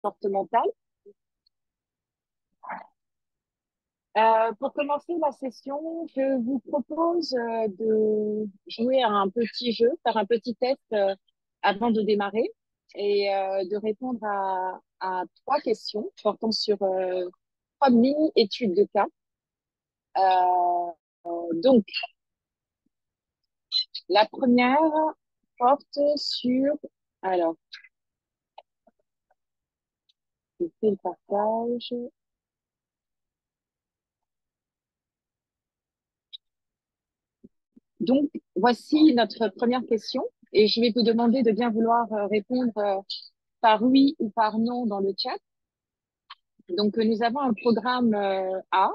comportementale. Pour commencer la session, je vous propose de jouer à un petit jeu, faire un petit test avant de démarrer et de répondre à trois questions portant sur trois mini-études de cas. Euh, donc, la première porte sur... Alors, je fais le partage. Donc, voici notre première question et je vais vous demander de bien vouloir répondre par oui ou par non dans le chat. Donc, nous avons un programme A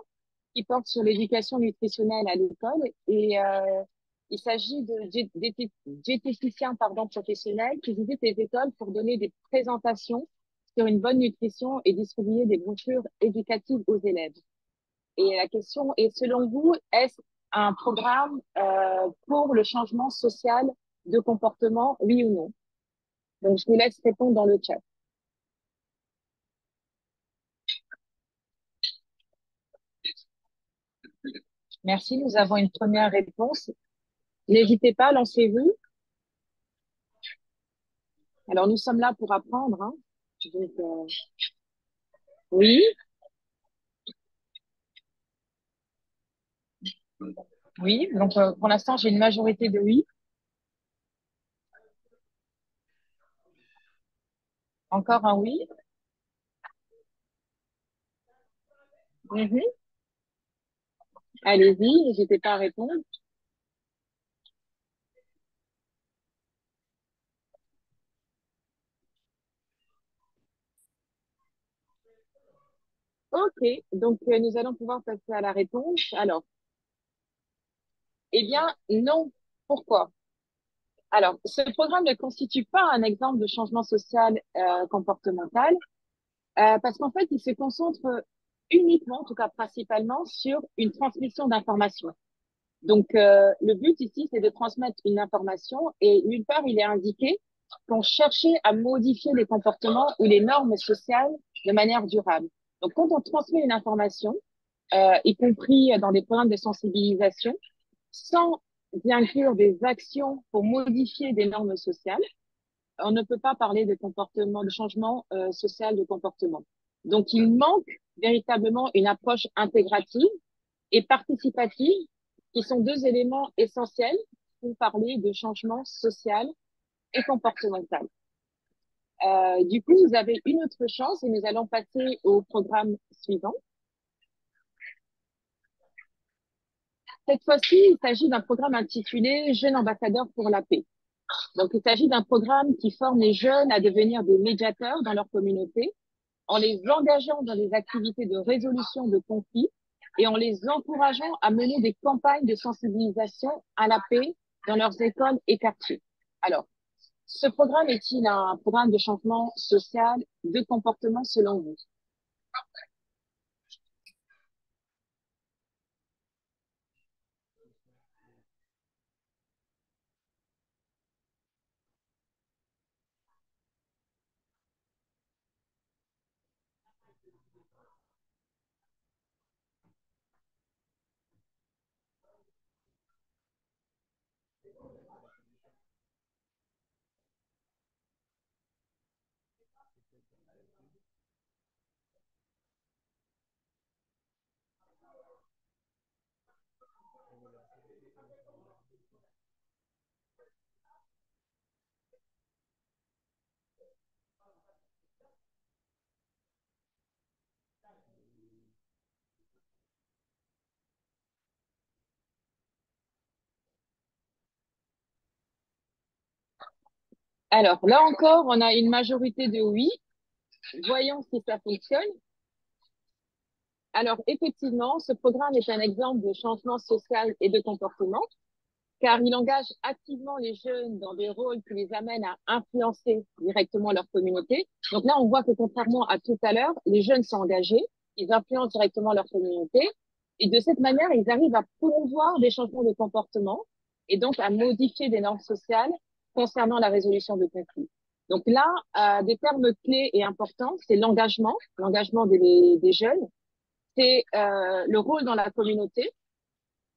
qui porte sur l'éducation nutritionnelle à l'école et il s'agit de diététiciens pardon, professionnels qui visitent les écoles pour donner des présentations sur une bonne nutrition et distribuer des brochures éducatives aux élèves. Et la question est, selon vous, est-ce un programme pour le changement social de comportement, oui ou non? Donc, je vous laisse répondre dans le chat. Merci, nous avons une première réponse. N'hésitez pas, lancez-vous. Alors, nous sommes là pour apprendre, hein. Donc, oui, oui. Donc, pour l'instant, j'ai une majorité de oui. Encore un oui. Mhm. Allez-y, n'hésitez pas à répondre. OK, donc nous allons pouvoir passer à la réponse. Alors, eh bien, non. Pourquoi? Alors, ce programme ne constitue pas un exemple de changement social comportemental parce qu'en fait, il se concentre uniquement, en tout cas principalement, sur une transmission d'informations. Donc, le but ici, c'est de transmettre une information et nulle part, il est indiqué qu'on cherchait à modifier les comportements ou les normes sociales de manière durable. Donc, quand on transmet une information, y compris dans des programmes de sensibilisation, sans y inclure des actions pour modifier des normes sociales, on ne peut pas parler de comportement, de changement social de comportement. Donc, il manque véritablement une approche intégrative et participative, qui sont deux éléments essentiels pour parler de changement social et comportemental. Du coup, vous avez une autre chance et nous allons passer au programme suivant. Cette fois-ci, il s'agit d'un programme intitulé Jeunes ambassadeurs pour la paix. Donc, il s'agit d'un programme qui forme les jeunes à devenir des médiateurs dans leur communauté en les engageant dans des activités de résolution de conflits et en les encourageant à mener des campagnes de sensibilisation à la paix dans leurs écoles et quartiers. Alors, ce programme est-il un programme de changement social de comportement selon vous? Alors, là encore, on a une majorité de oui. Voyons si ça fonctionne. Alors, effectivement, ce programme est un exemple de changement social et de comportement, car il engage activement les jeunes dans des rôles qui les amènent à influencer directement leur communauté. Donc là, on voit que contrairement à tout à l'heure, les jeunes sont engagés, ils influencent directement leur communauté, et de cette manière, ils arrivent à promouvoir des changements de comportement et donc à modifier des normes sociales concernant la résolution de conflits. Donc là, des termes clés et importants, c'est l'engagement des jeunes, c'est le rôle dans la communauté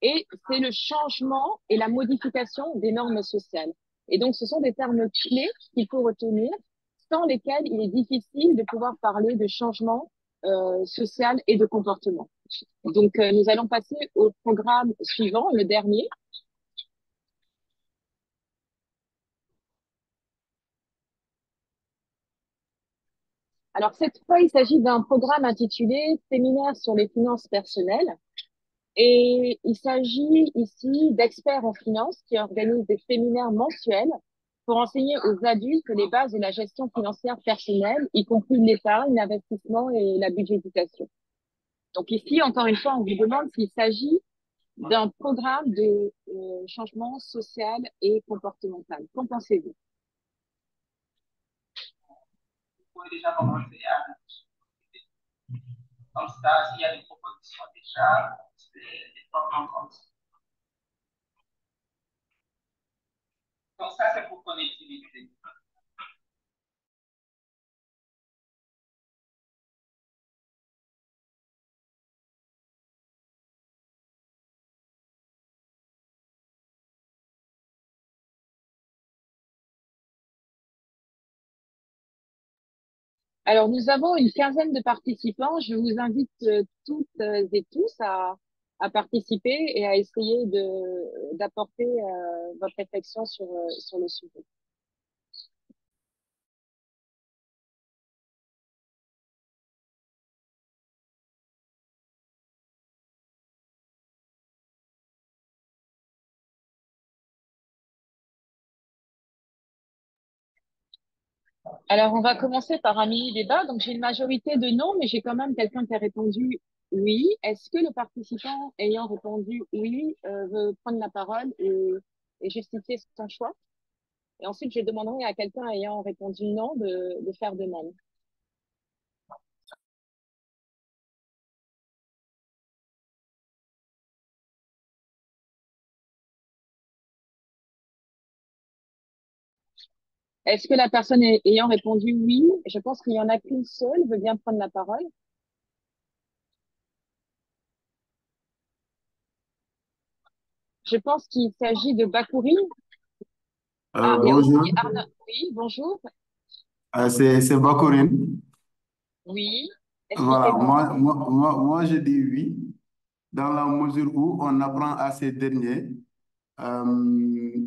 et c'est le changement et la modification des normes sociales. Et donc, ce sont des termes clés qu'il faut retenir, sans lesquels il est difficile de pouvoir parler de changement social et de comportement. Donc, nous allons passer au programme suivant, le dernier. Alors, cette fois, il s'agit d'un programme intitulé Séminaire sur les finances personnelles. Et il s'agit ici d'experts en finance qui organisent des séminaires mensuels pour enseigner aux adultes les bases de la gestion financière personnelle, y compris l'épargne, l'investissement et la budgétisation. Donc ici, encore une fois, on vous demande s'il s'agit d'un programme de changement social et comportemental. Qu'en pensez-vous? Vous pouvez déjà commencer à comme ça, s'il y a des propositions déjà, c'est des prendre en compte. Donc ça, c'est pour connectivité. Alors, nous avons une quinzaine de participants. Je vous invite toutes et tous à participer et à essayer d'apporter votre réflexion sur le sujet. Alors, on va commencer par un mini-débat. Donc, j'ai une majorité de non, mais j'ai quand même quelqu'un qui a répondu oui. Est-ce que le participant ayant répondu oui veut prendre la parole et justifier son choix? Et ensuite, je demanderai à quelqu'un ayant répondu non de faire de même. Est-ce que la personne ayant répondu oui, je pense qu'il y en a qu'une seule, veut bien prendre la parole? Je pense qu'il s'agit de Bakouri. Ah, il y a aussi Bonjour. Arnaud. Oui, bonjour. C'est Bakourine. Oui, Voilà, expliquez-moi. moi, je dis oui, dans la mesure où on apprend à ces derniers euh,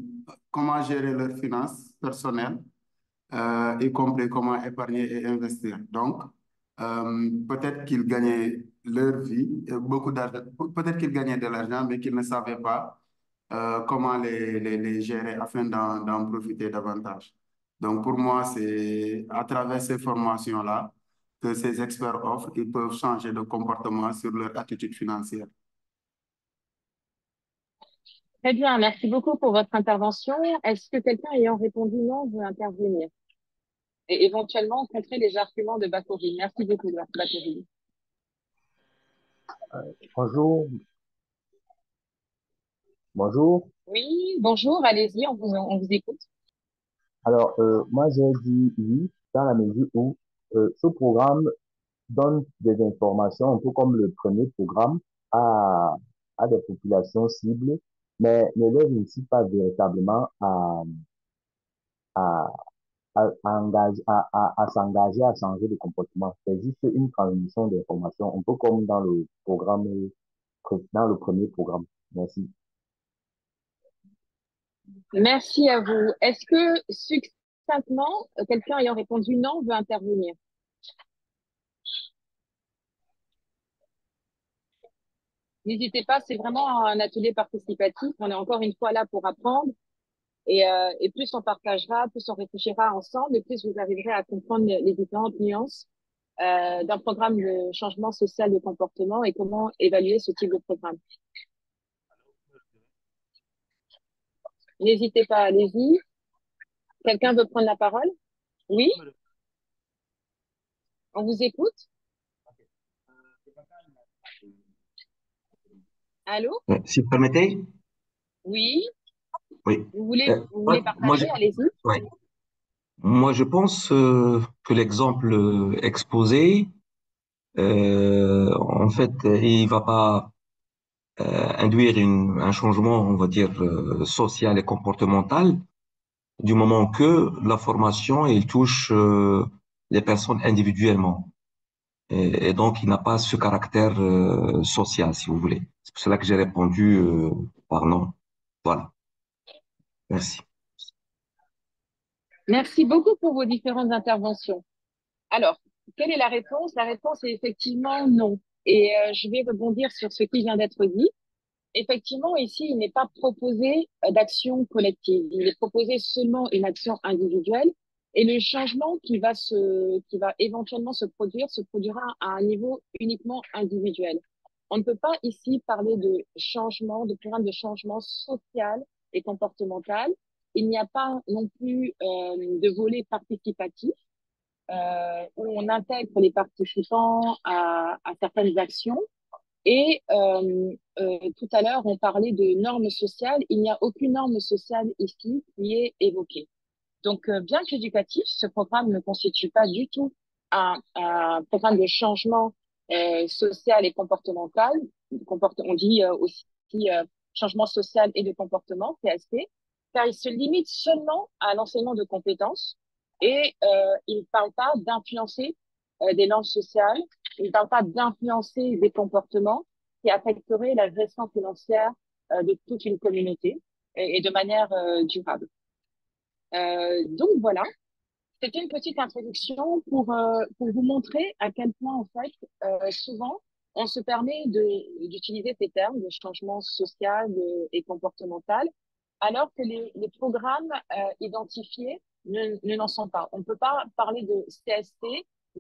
comment gérer leurs finances personnelles, y compris comment épargner et investir. Donc, peut-être qu'ils gagnaient leur vie, beaucoup d'argent, peut-être qu'ils gagnaient de l'argent, mais qu'ils ne savaient pas comment les gérer afin d'en profiter davantage. Donc, pour moi, c'est à travers ces formations-là que ces experts offrent, ils peuvent changer de comportement sur leur attitude financière. Très bien, merci beaucoup pour votre intervention. Est-ce que quelqu'un ayant répondu non veut intervenir et éventuellement contrer les arguments de Bakouri? Merci beaucoup, Bakouri. Bonjour, bonjour. Oui, bonjour, allez-y, on vous écoute. Alors, moi, j'ai dit oui dans la mesure où ce programme donne des informations, un peu comme le premier programme, à, à des populations cibles, mais ne les incite pas véritablement à, à s'engager à changer de comportement. C'est juste une transmission d'informations, un peu comme dans le programme, dans le premier programme. Merci. Merci à vous. Est-ce que succinctement, quelqu'un ayant répondu non veut intervenir? N'hésitez pas, c'est vraiment un atelier participatif. On est encore une fois là pour apprendre et plus on partagera, plus on réfléchira ensemble et plus vous arriverez à comprendre les différentes nuances d'un programme de changement social de comportement et comment évaluer ce type de programme. N'hésitez pas, allez-y. Quelqu'un veut prendre la parole? Oui, on vous écoute. Allô? Si vous permettez, Oui, oui. vous voulez Moi, partager? Allez-y. ouais. Moi, je pense que l'exemple exposé, en fait, il va pas induire un changement, on va dire, social et comportemental, du moment que la formation, il touche les personnes individuellement. Et donc, il n'a pas ce caractère social, si vous voulez. C'est pour cela que j'ai répondu par non. Voilà. Merci. Merci beaucoup pour vos différentes interventions. Alors, quelle est la réponse? La réponse est effectivement non. Et je vais rebondir sur ce qui vient d'être dit. Effectivement, ici, il n'est pas proposé d'action collective. Il est proposé seulement une action individuelle. Et le changement qui va éventuellement se produira à un niveau uniquement individuel. On ne peut pas ici parler de changement, de programme de changement social et comportemental. Il n'y a pas non plus de volet participatif où on intègre les participants à certaines actions. Et tout à l'heure, on parlait de normes sociales. Il n'y a aucune norme sociale ici qui est évoquée. Donc, bien qu'éducatif, ce programme ne constitue pas du tout un programme de changement social et comportemental. On dit aussi changement social et de comportement, PSC, car il se limite seulement à l'enseignement de compétences et il ne parle pas d'influencer des normes sociales, il ne parle pas d'influencer des comportements qui affecteraient la gestion financière de toute une communauté et de manière durable. Donc voilà, c'était une petite introduction pour vous montrer à quel point, en fait, souvent, on se permet d'utiliser ces termes de changement social et comportemental, alors que les programmes identifiés n'en sont pas. On ne peut pas parler de CST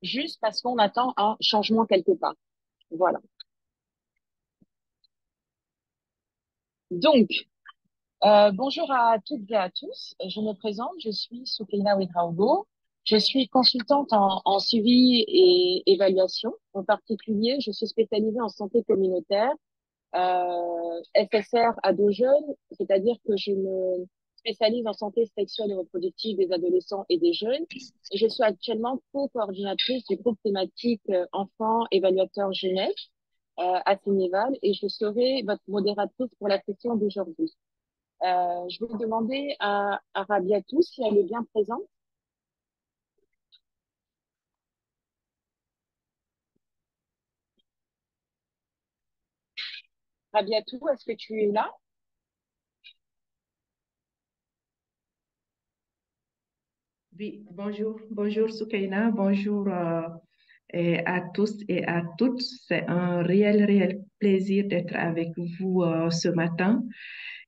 juste parce qu'on attend un changement quelque part. Voilà. Donc, bonjour à toutes et à tous. Je me présente, je suis Soukaina Ouedraogo. Je suis consultante en suivi et évaluation. En particulier, je suis spécialisée en santé communautaire, SSR ado jeunes, c'est-à-dire que je me spécialise en santé sexuelle et reproductive des adolescents et des jeunes. Et je suis actuellement co-coordinatrice du groupe thématique enfants évaluateurs jeunesse à Sénéval et je serai votre modératrice pour la session d'aujourd'hui. Je vais demander à Rabiatou si elle est bien présente. Rabiatou, est-ce que tu es là? Oui, bonjour Soukaina, bonjour et à tous et à toutes. C'est un réel plaisir d'être avec vous ce matin.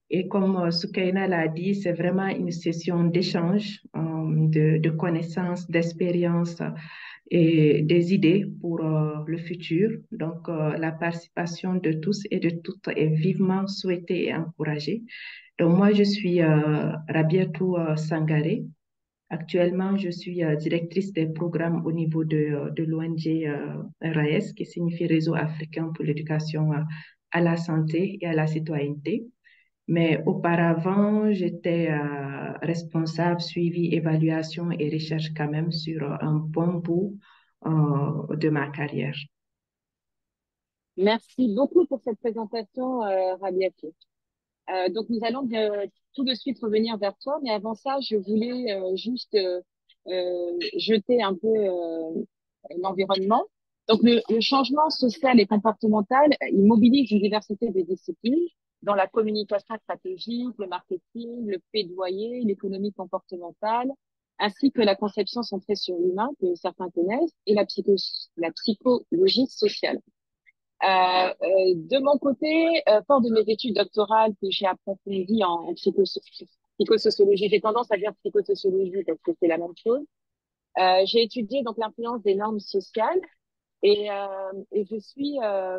Et comme Soukaina l'a dit, c'est vraiment une session d'échange, de connaissances, d'expériences et des idées pour le futur. Donc, la participation de tous et de toutes est vivement souhaitée et encouragée. Donc, moi, je suis Rabiatou Sangaré. Actuellement, je suis directrice des programmes au niveau de l'ONG RAS, qui signifie Réseau africain pour l'éducation à la santé et à la citoyenneté. Mais auparavant, j'étais responsable, suivi, évaluation et recherche quand même sur un bon bout de ma carrière. Merci beaucoup pour cette présentation, Rabiatou. Donc, nous allons tout de suite revenir vers toi, mais avant ça, je voulais juste jeter un peu l'environnement. Donc, le changement social et comportemental, il mobilise une diversité de disciplines dans la communication stratégique, le marketing, le plaidoyer, l'économie comportementale, ainsi que la conception centrée sur l'humain que certains connaissent et la psychologie sociale. De mon côté, fort de mes études doctorales que j'ai approfondies en psychosociologie, j'ai tendance à dire psychosociologie parce que c'est la même chose. J'ai étudié donc l'influence des normes sociales et je suis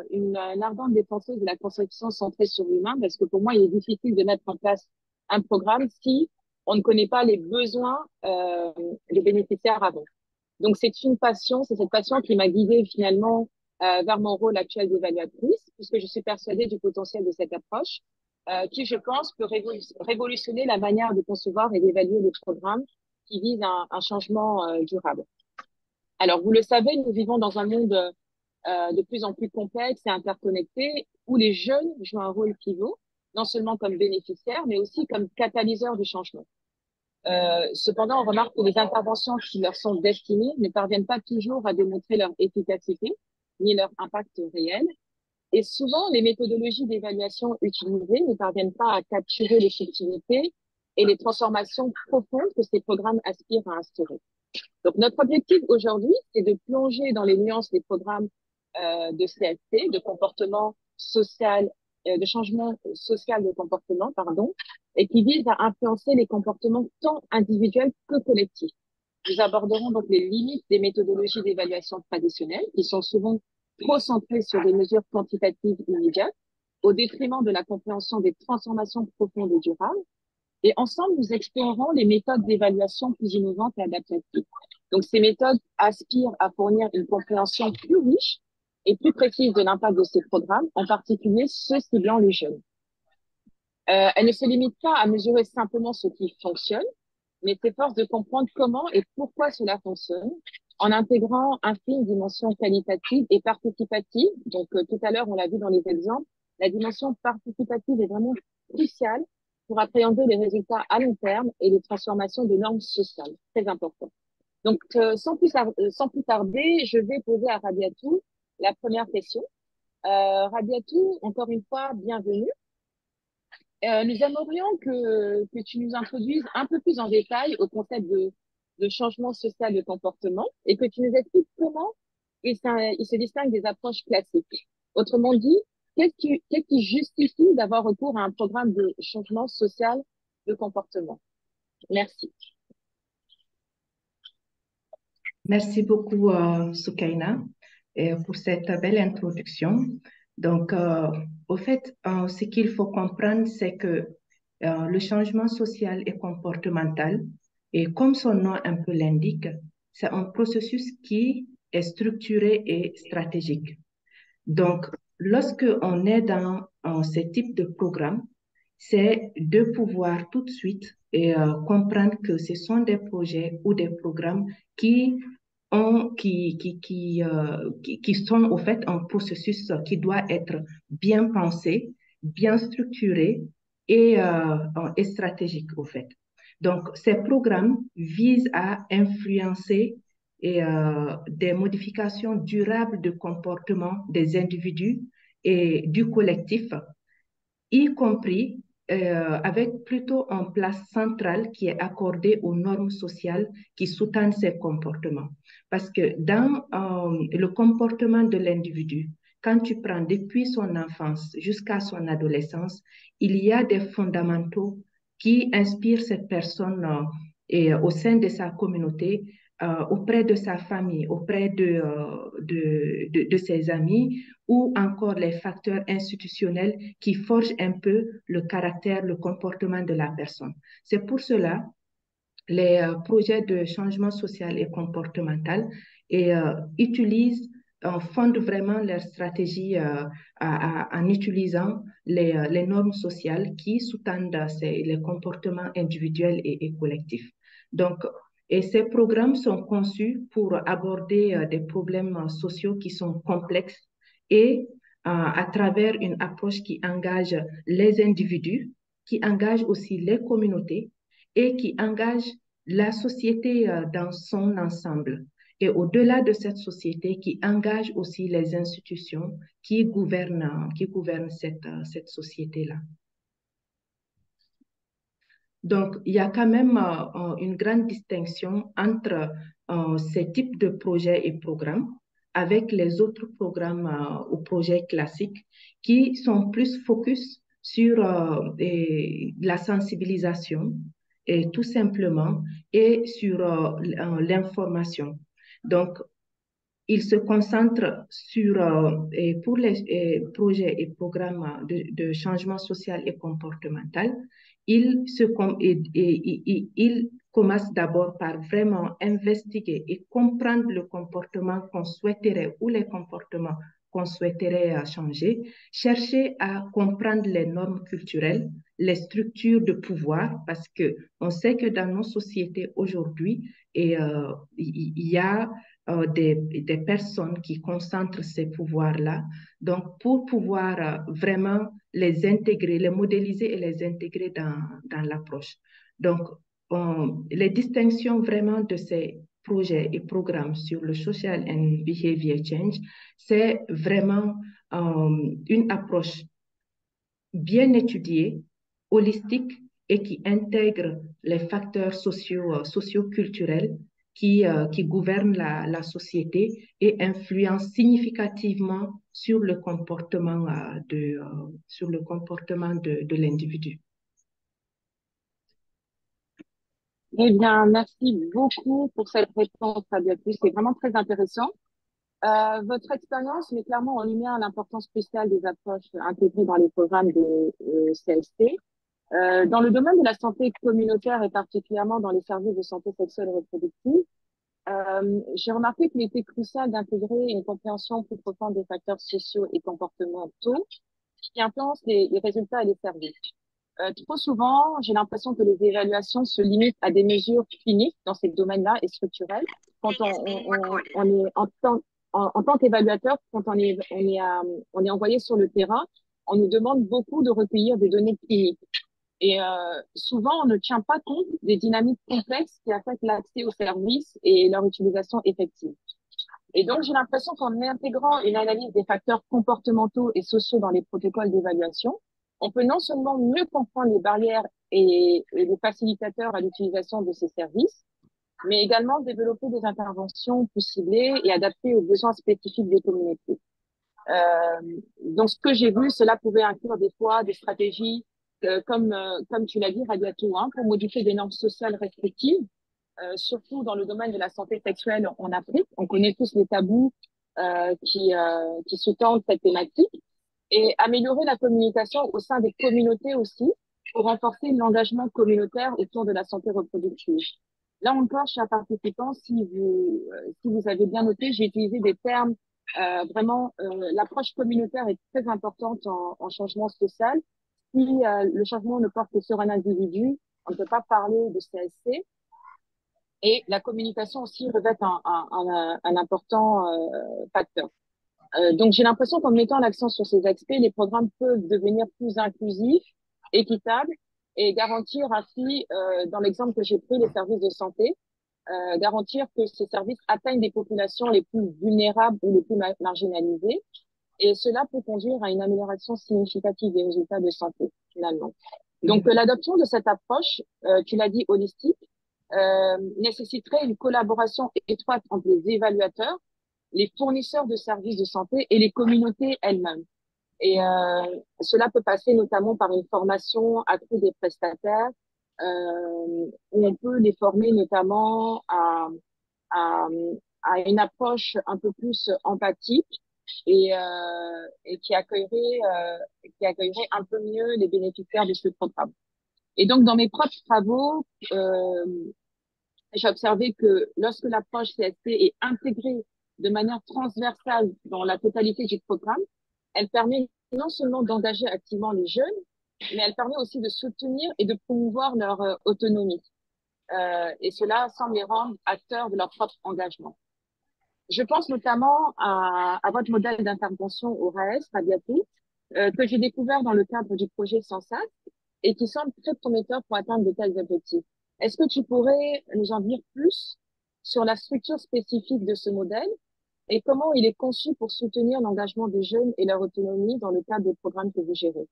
une ardente défenseuse de la conception centrée sur l'humain parce que pour moi, il est difficile de mettre en place un programme si on ne connaît pas les besoins des bénéficiaires avant. Donc, c'est une passion, c'est cette passion qui m'a guidée finalement vers mon rôle actuel d'évaluatrice, puisque je suis persuadée du potentiel de cette approche, qui, je pense, peut révolutionner la manière de concevoir et d'évaluer les programmes qui vise un changement durable. Alors, vous le savez, nous vivons dans un monde de plus en plus complexe et interconnecté où les jeunes jouent un rôle pivot, non seulement comme bénéficiaires, mais aussi comme catalyseurs du changement. Cependant, on remarque que les interventions qui leur sont destinées ne parviennent pas toujours à démontrer leur efficacité ni leur impact réel. Et souvent, les méthodologies d'évaluation utilisées ne parviennent pas à capturer l'effectivité et les transformations profondes que ces programmes aspirent à instaurer. Donc, notre objectif aujourd'hui, c'est de plonger dans les nuances des programmes de CSC, de comportement social, de changement social de comportement, pardon, et qui visent à influencer les comportements tant individuels que collectifs. Nous aborderons donc les limites des méthodologies d'évaluation traditionnelles, qui sont souvent trop centrées sur des mesures quantitatives immédiates, au détriment de la compréhension des transformations profondes et durables. Et ensemble, nous explorerons les méthodes d'évaluation plus innovantes et adaptatives. Donc, ces méthodes aspirent à fournir une compréhension plus riche et plus précise de l'impact de ces programmes, en particulier ceux ciblant les jeunes. Elles ne se limitent pas à mesurer simplement ce qui fonctionne, mais s'efforcent de comprendre comment et pourquoi cela fonctionne, en intégrant ainsi une dimension qualitative et participative. Donc, tout à l'heure, on l'a vu dans les exemples, la dimension participative est vraiment cruciale pour appréhender les résultats à long terme et les transformations de normes sociales. Très important. Donc, sans plus tarder, je vais poser à Rabiatou la première question. Rabiatou, encore une fois, bienvenue. Nous aimerions que tu nous introduises un peu plus en détail au concept de changement social de comportement et que tu nous expliques comment il se distingue des approches classiques. Autrement dit, qu'est-ce qui justifie d'avoir recours à un programme de changement social de comportement? Merci. Merci beaucoup, Soukaina, pour cette belle introduction. Donc, au fait, ce qu'il faut comprendre, c'est que le changement social et comportemental, et comme son nom un peu l'indique, c'est un processus qui est structuré et stratégique. Donc, lorsque on est dans ce type de programme, c'est de pouvoir tout de suite comprendre que ce sont des projets ou des programmes qui qui sont au fait un processus qui doit être bien pensé, bien structuré et stratégique au fait. Donc, ces programmes visent à influencer des modifications durables de comportement des individus et du collectif, y compris avec plutôt une place centrale qui est accordée aux normes sociales qui sous-tendent ces comportements. Parce que dans le comportement de l'individu, quand tu prends depuis son enfance jusqu'à son adolescence, il y a des fondamentaux qui inspirent cette personne et au sein de sa communauté, auprès de sa famille, auprès de ses amis, ou encore les facteurs institutionnels qui forgent un peu le caractère, le comportement de la personne. C'est pour cela les projets de changement social et comportemental utilisent, fondent vraiment leur stratégie en utilisant les normes sociales qui sous-tendent les comportements individuels et collectifs. Donc, et ces programmes sont conçus pour aborder des problèmes sociaux qui sont complexes et à travers une approche qui engage les individus, qui engage aussi les communautés et qui engage la société dans son ensemble. Et au-delà de cette société, qui engage aussi les institutions qui gouvernent cette société-là. Donc, il y a quand même une grande distinction entre ces types de projets et programmes avec les autres programmes ou projets classiques qui sont plus focus sur la sensibilisation et tout simplement et sur l'information. Donc, il se concentre sur, pour les projets et programmes de changement social et comportemental, il commence d'abord par vraiment investiguer et comprendre le comportement qu'on souhaiterait ou les comportements qu'on souhaiterait changer, chercher à comprendre les normes culturelles les structures de pouvoir, parce que on sait que dans nos sociétés aujourd'hui, il y a des personnes qui concentrent ces pouvoirs-là. Donc, pour pouvoir vraiment les intégrer, les modéliser et les intégrer dans l'approche. Donc, les distinctions vraiment de ces projets et programmes sur le social and behavior change, c'est vraiment une approche bien étudiée, holistique et qui intègre les facteurs socio-culturels qui gouvernent la société et influencent significativement sur le comportement, de l'individu. Eh bien, merci beaucoup pour cette réponse, Fabiatrice. C'est vraiment très intéressant. Votre expérience met clairement en lumière l'importance cruciale des approches intégrées dans les programmes de CST. Dans le domaine de la santé communautaire et particulièrement dans les services de santé sexuelle et reproductive, j'ai remarqué qu'il était crucial d'intégrer une compréhension plus profonde des facteurs sociaux et comportementaux qui influencent les résultats et les services. Trop souvent, j'ai l'impression que les évaluations se limitent à des mesures cliniques dans ces domaines-là et structurelles. Quand on est en tant qu'évaluateur, quand on est envoyé sur le terrain, on nous demande beaucoup de recueillir des données cliniques. Et souvent, on ne tient pas compte des dynamiques complexes qui affectent l'accès aux services et leur utilisation effective. Et donc, j'ai l'impression qu'en intégrant une analyse des facteurs comportementaux et sociaux dans les protocoles d'évaluation, on peut non seulement mieux comprendre les barrières et les facilitateurs à l'utilisation de ces services, mais également développer des interventions plus ciblées et adaptées aux besoins spécifiques des communautés. Donc, ce que j'ai vu, cela pouvait inclure des fois des stratégies comme tu l'as dit, Radiatou, hein, pour modifier des normes sociales restrictives, surtout dans le domaine de la santé sexuelle en Afrique. On connaît tous les tabous qui sous-tendent cette thématique et améliorer la communication au sein des communautés aussi pour renforcer l'engagement communautaire autour de la santé reproductive. Là encore, chers participants, si vous avez bien noté, j'ai utilisé des termes vraiment, l'approche communautaire est très importante en changement social. Si le changement ne porte que sur un individu, on ne peut pas parler de CSC. Et la communication aussi revêt un important facteur. Donc, j'ai l'impression qu'en mettant l'accent sur ces aspects, les programmes peuvent devenir plus inclusifs, équitables et garantir ainsi, dans l'exemple que j'ai pris, les services de santé, garantir que ces services atteignent des populations les plus vulnérables ou les plus marginalisées. Et cela peut conduire à une amélioration significative des résultats de santé, finalement. Donc, l'adoption de cette approche, tu l'as dit, holistique, nécessiterait une collaboration étroite entre les évaluateurs, les fournisseurs de services de santé et les communautés elles-mêmes. Et cela peut passer notamment par une formation accrue des prestataires, où on peut les former notamment à, à une approche un peu plus empathique et qui accueillerait un peu mieux les bénéficiaires de ce programme. Et donc, dans mes propres travaux, j'ai observé que lorsque l'approche CST est intégrée de manière transversale dans la totalité du programme, elle permet non seulement d'engager activement les jeunes, mais elle permet aussi de soutenir et de promouvoir leur autonomie. Et cela semble les rendre acteurs de leur propre engagement. Je pense notamment à votre modèle d'intervention au RAES, Radiatou, que j'ai découvert dans le cadre du projet Sensat et qui semble très prometteur pour atteindre de tels objectifs. Est-ce que tu pourrais nous en dire plus sur la structure spécifique de ce modèle et comment il est conçu pour soutenir l'engagement des jeunes et leur autonomie dans le cadre des programmes que vous gérez?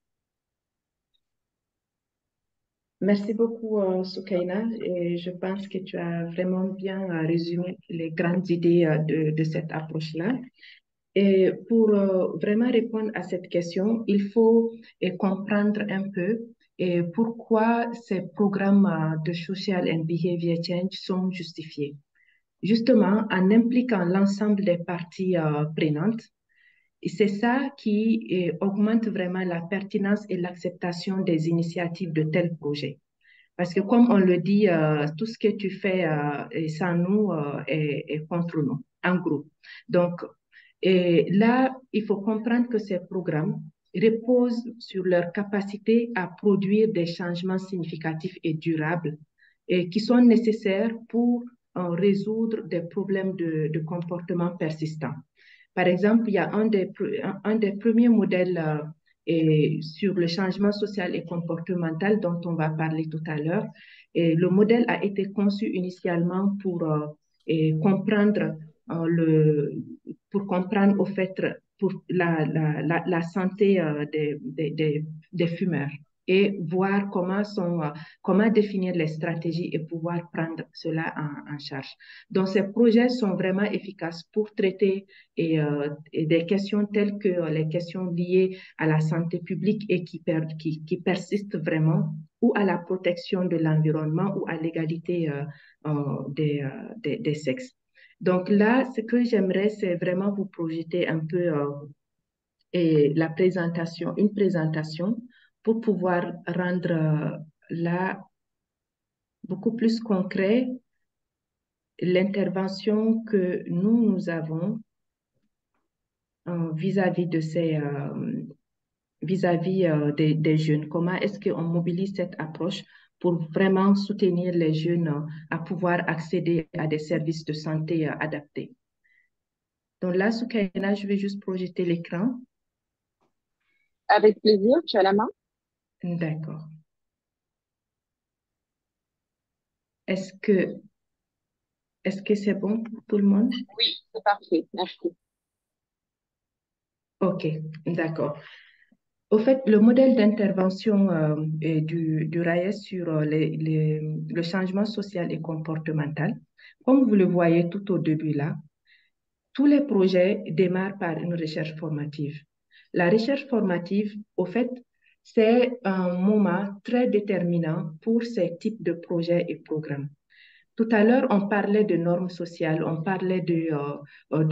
Merci beaucoup, Soukaina. Et je pense que tu as vraiment bien résumé les grandes idées de cette approche-là. Et pour vraiment répondre à cette question, il faut comprendre un peu pourquoi ces programmes de social and behavior change sont justifiés. Justement, en impliquant l'ensemble des parties prenantes, et c'est ça qui augmente vraiment la pertinence et l'acceptation des initiatives de tels projets. Parce que comme on le dit, tout ce que tu fais sans nous est contre nous, en groupe. Donc, et là, il faut comprendre que ces programmes repose sur leur capacité à produire des changements significatifs et durables et qui sont nécessaires pour résoudre des problèmes de comportement persistants. Par exemple, il y a un des premiers modèles et sur le changement social et comportemental dont on va parler tout à l'heure. Et le modèle a été conçu initialement et comprendre pour comprendre au fait pour la santé des fumeurs et voir comment définir les stratégies et pouvoir prendre cela en charge. Donc, ces projets sont vraiment efficaces pour traiter et des questions telles que les questions liées à la santé publique et qui persistent vraiment, ou à la protection de l'environnement ou à l'égalité des sexes. Donc là, ce que j'aimerais, c'est vraiment vous projeter un peu et une présentation pour pouvoir rendre là beaucoup plus concret l'intervention que nous avons vis-à-vis de vis-à-vis des jeunes. Comment est-ce qu'on mobilise cette approche pour vraiment soutenir les jeunes à pouvoir accéder à des services de santé adaptés? Donc là, Soukaina, je vais juste projeter l'écran. Avec plaisir, tu as la main? D'accord. Est-ce que c'est bon pour tout le monde? Oui, c'est parfait. Merci. OK, d'accord. Au fait, le modèle d'intervention du RAES sur le changement social et comportemental, comme vous le voyez tout au début là, tous les projets démarrent par une recherche formative. La recherche formative, au fait, c'est un moment très déterminant pour ces types de projets et programmes. Tout à l'heure, on parlait de normes sociales, on parlait on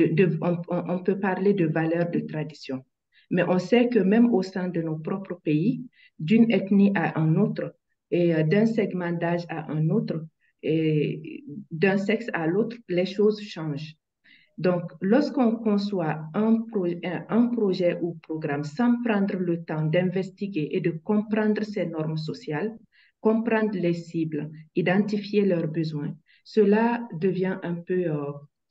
peut parler de valeurs de tradition. Mais on sait que même au sein de nos propres pays, d'une ethnie à un autre, et d'un segment d'âge à un autre, et d'un sexe à l'autre, les choses changent. Donc, lorsqu'on conçoit un projet ou programme sans prendre le temps d'investiguer et de comprendre ces normes sociales, comprendre les cibles, identifier leurs besoins, cela devient un peu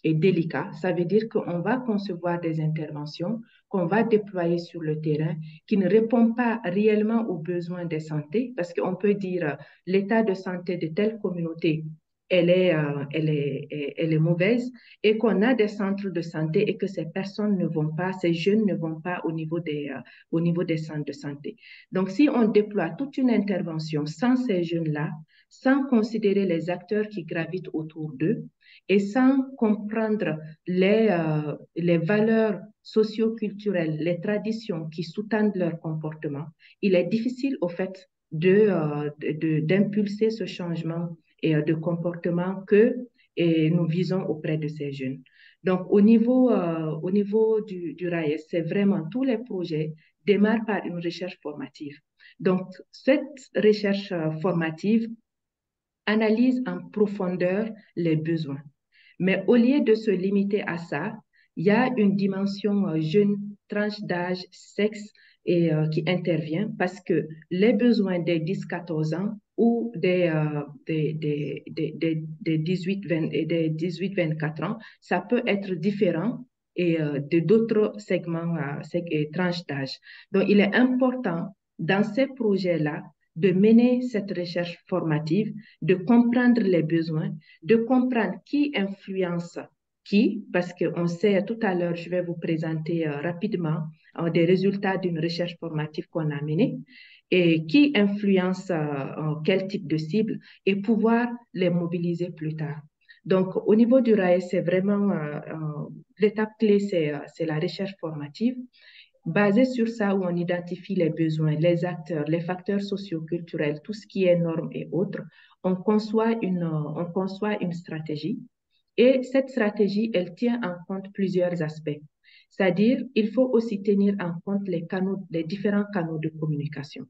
délicat. Ça veut dire qu'on va concevoir des interventions qu'on va déployer sur le terrain qui ne répondent pas réellement aux besoins des santé, parce qu'on peut dire l'état de santé de telle communauté elle est mauvaise et qu'on a des centres de santé et que ces personnes ne vont pas, ces jeunes ne vont pas au niveau des centres de santé. Donc, si on déploie toute une intervention sans ces jeunes-là, sans considérer les acteurs qui gravitent autour d'eux et sans comprendre les valeurs socio-culturelles, les traditions qui sous-tendent leur comportement, il est difficile au fait d'impulser ce changement et de comportement que nous visons auprès de ces jeunes. Donc, au niveau du RAES, c'est vraiment tous les projets démarrent par une recherche formative. Donc, cette recherche formative analyse en profondeur les besoins. Mais au lieu de se limiter à ça, il y a une dimension jeune, tranche d'âge, sexe qui intervient parce que les besoins des 10-14 ans ou des 18-24 ans, ça peut être différent et de d'autres segments et tranches d'âge. Donc, il est important dans ces projets-là de mener cette recherche formative, de comprendre les besoins, de comprendre qui influence qui, parce qu'on sait tout à l'heure, je vais vous présenter rapidement des résultats d'une recherche formative qu'on a menée et qui influence quel type de cible et pouvoir les mobiliser plus tard. Donc, au niveau du RAE, c'est vraiment l'étape clé, c'est la recherche formative. Basé sur ça, où on identifie les besoins, les acteurs, les facteurs socio-culturels, tout ce qui est normes et autres, on conçoit une stratégie. Et cette stratégie, elle tient en compte plusieurs aspects. C'est-à-dire, il faut aussi tenir en compte les différents canaux de communication.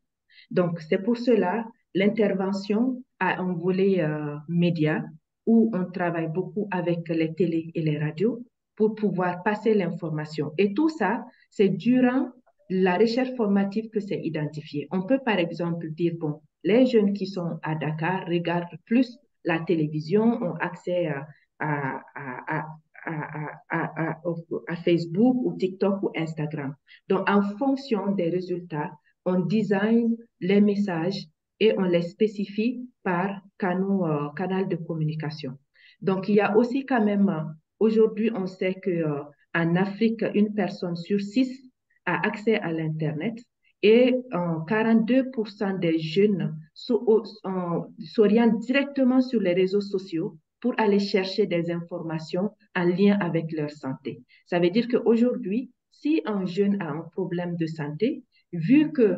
Donc, c'est pour cela, l'intervention a un volet média où on travaille beaucoup avec les télés et les radios pour pouvoir passer l'information. Et tout ça, c'est durant la recherche formative peut s'identifier. On peut par exemple dire, bon, les jeunes qui sont à Dakar regardent plus la télévision, ont accès à, à, à Facebook ou TikTok ou Instagram. Donc, en fonction des résultats, on design les messages et on les spécifie par canal de communication. Donc, il y a aussi quand même, aujourd'hui, on sait que en Afrique, une personne sur 6 a accès à l'Internet et 42% des jeunes s'orientent directement sur les réseaux sociaux pour aller chercher des informations en lien avec leur santé. Ça veut dire qu'aujourd'hui, si un jeune a un problème de santé, vu que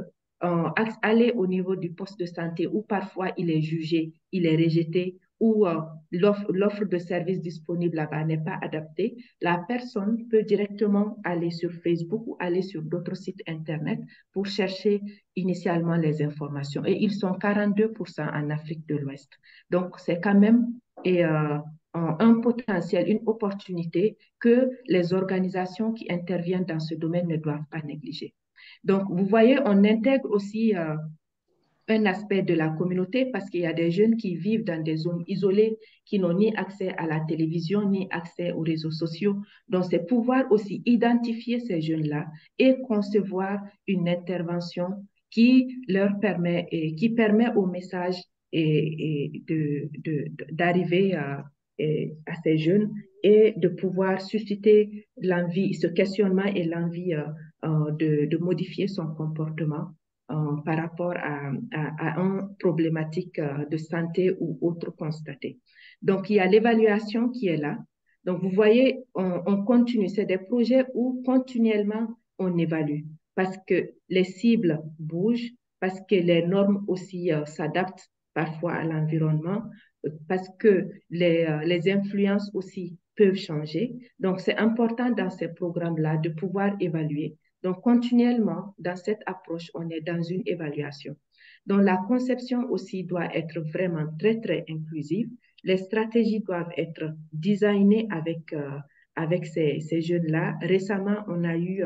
aller au niveau du poste de santé où parfois il est jugé, il est rejeté, ou l'offre de service disponible là-bas n'est pas adaptée, la personne peut directement aller sur Facebook ou aller sur d'autres sites Internet pour chercher initialement les informations. Et ils sont 42% en Afrique de l'Ouest. Donc, c'est quand même un potentiel, une opportunité que les organisations qui interviennent dans ce domaine ne doivent pas négliger. Donc, vous voyez, on intègre aussi un aspect de la communauté parce qu'il y a des jeunes qui vivent dans des zones isolées, qui n'ont ni accès à la télévision, ni accès aux réseaux sociaux. Donc, c'est pouvoir aussi identifier ces jeunes-là et concevoir une intervention qui leur permet, et qui permet au message d'arriver à ces jeunes et de pouvoir susciter l'envie, ce questionnement et l'envie de modifier son comportement par rapport à une problématique de santé ou autre constatée. Donc, il y a l'évaluation qui est là. Donc, vous voyez, on continue. C'est des projets où continuellement on évalue parce que les cibles bougent, parce que les normes aussi s'adaptent parfois à l'environnement, parce que les influences aussi peuvent changer. Donc, c'est important dans ces programmes-là de pouvoir évaluer. Donc, continuellement, dans cette approche, on est dans une évaluation. Donc, la conception aussi doit être vraiment très, très inclusive. Les stratégies doivent être designées avec ces jeunes-là. Récemment, on a eu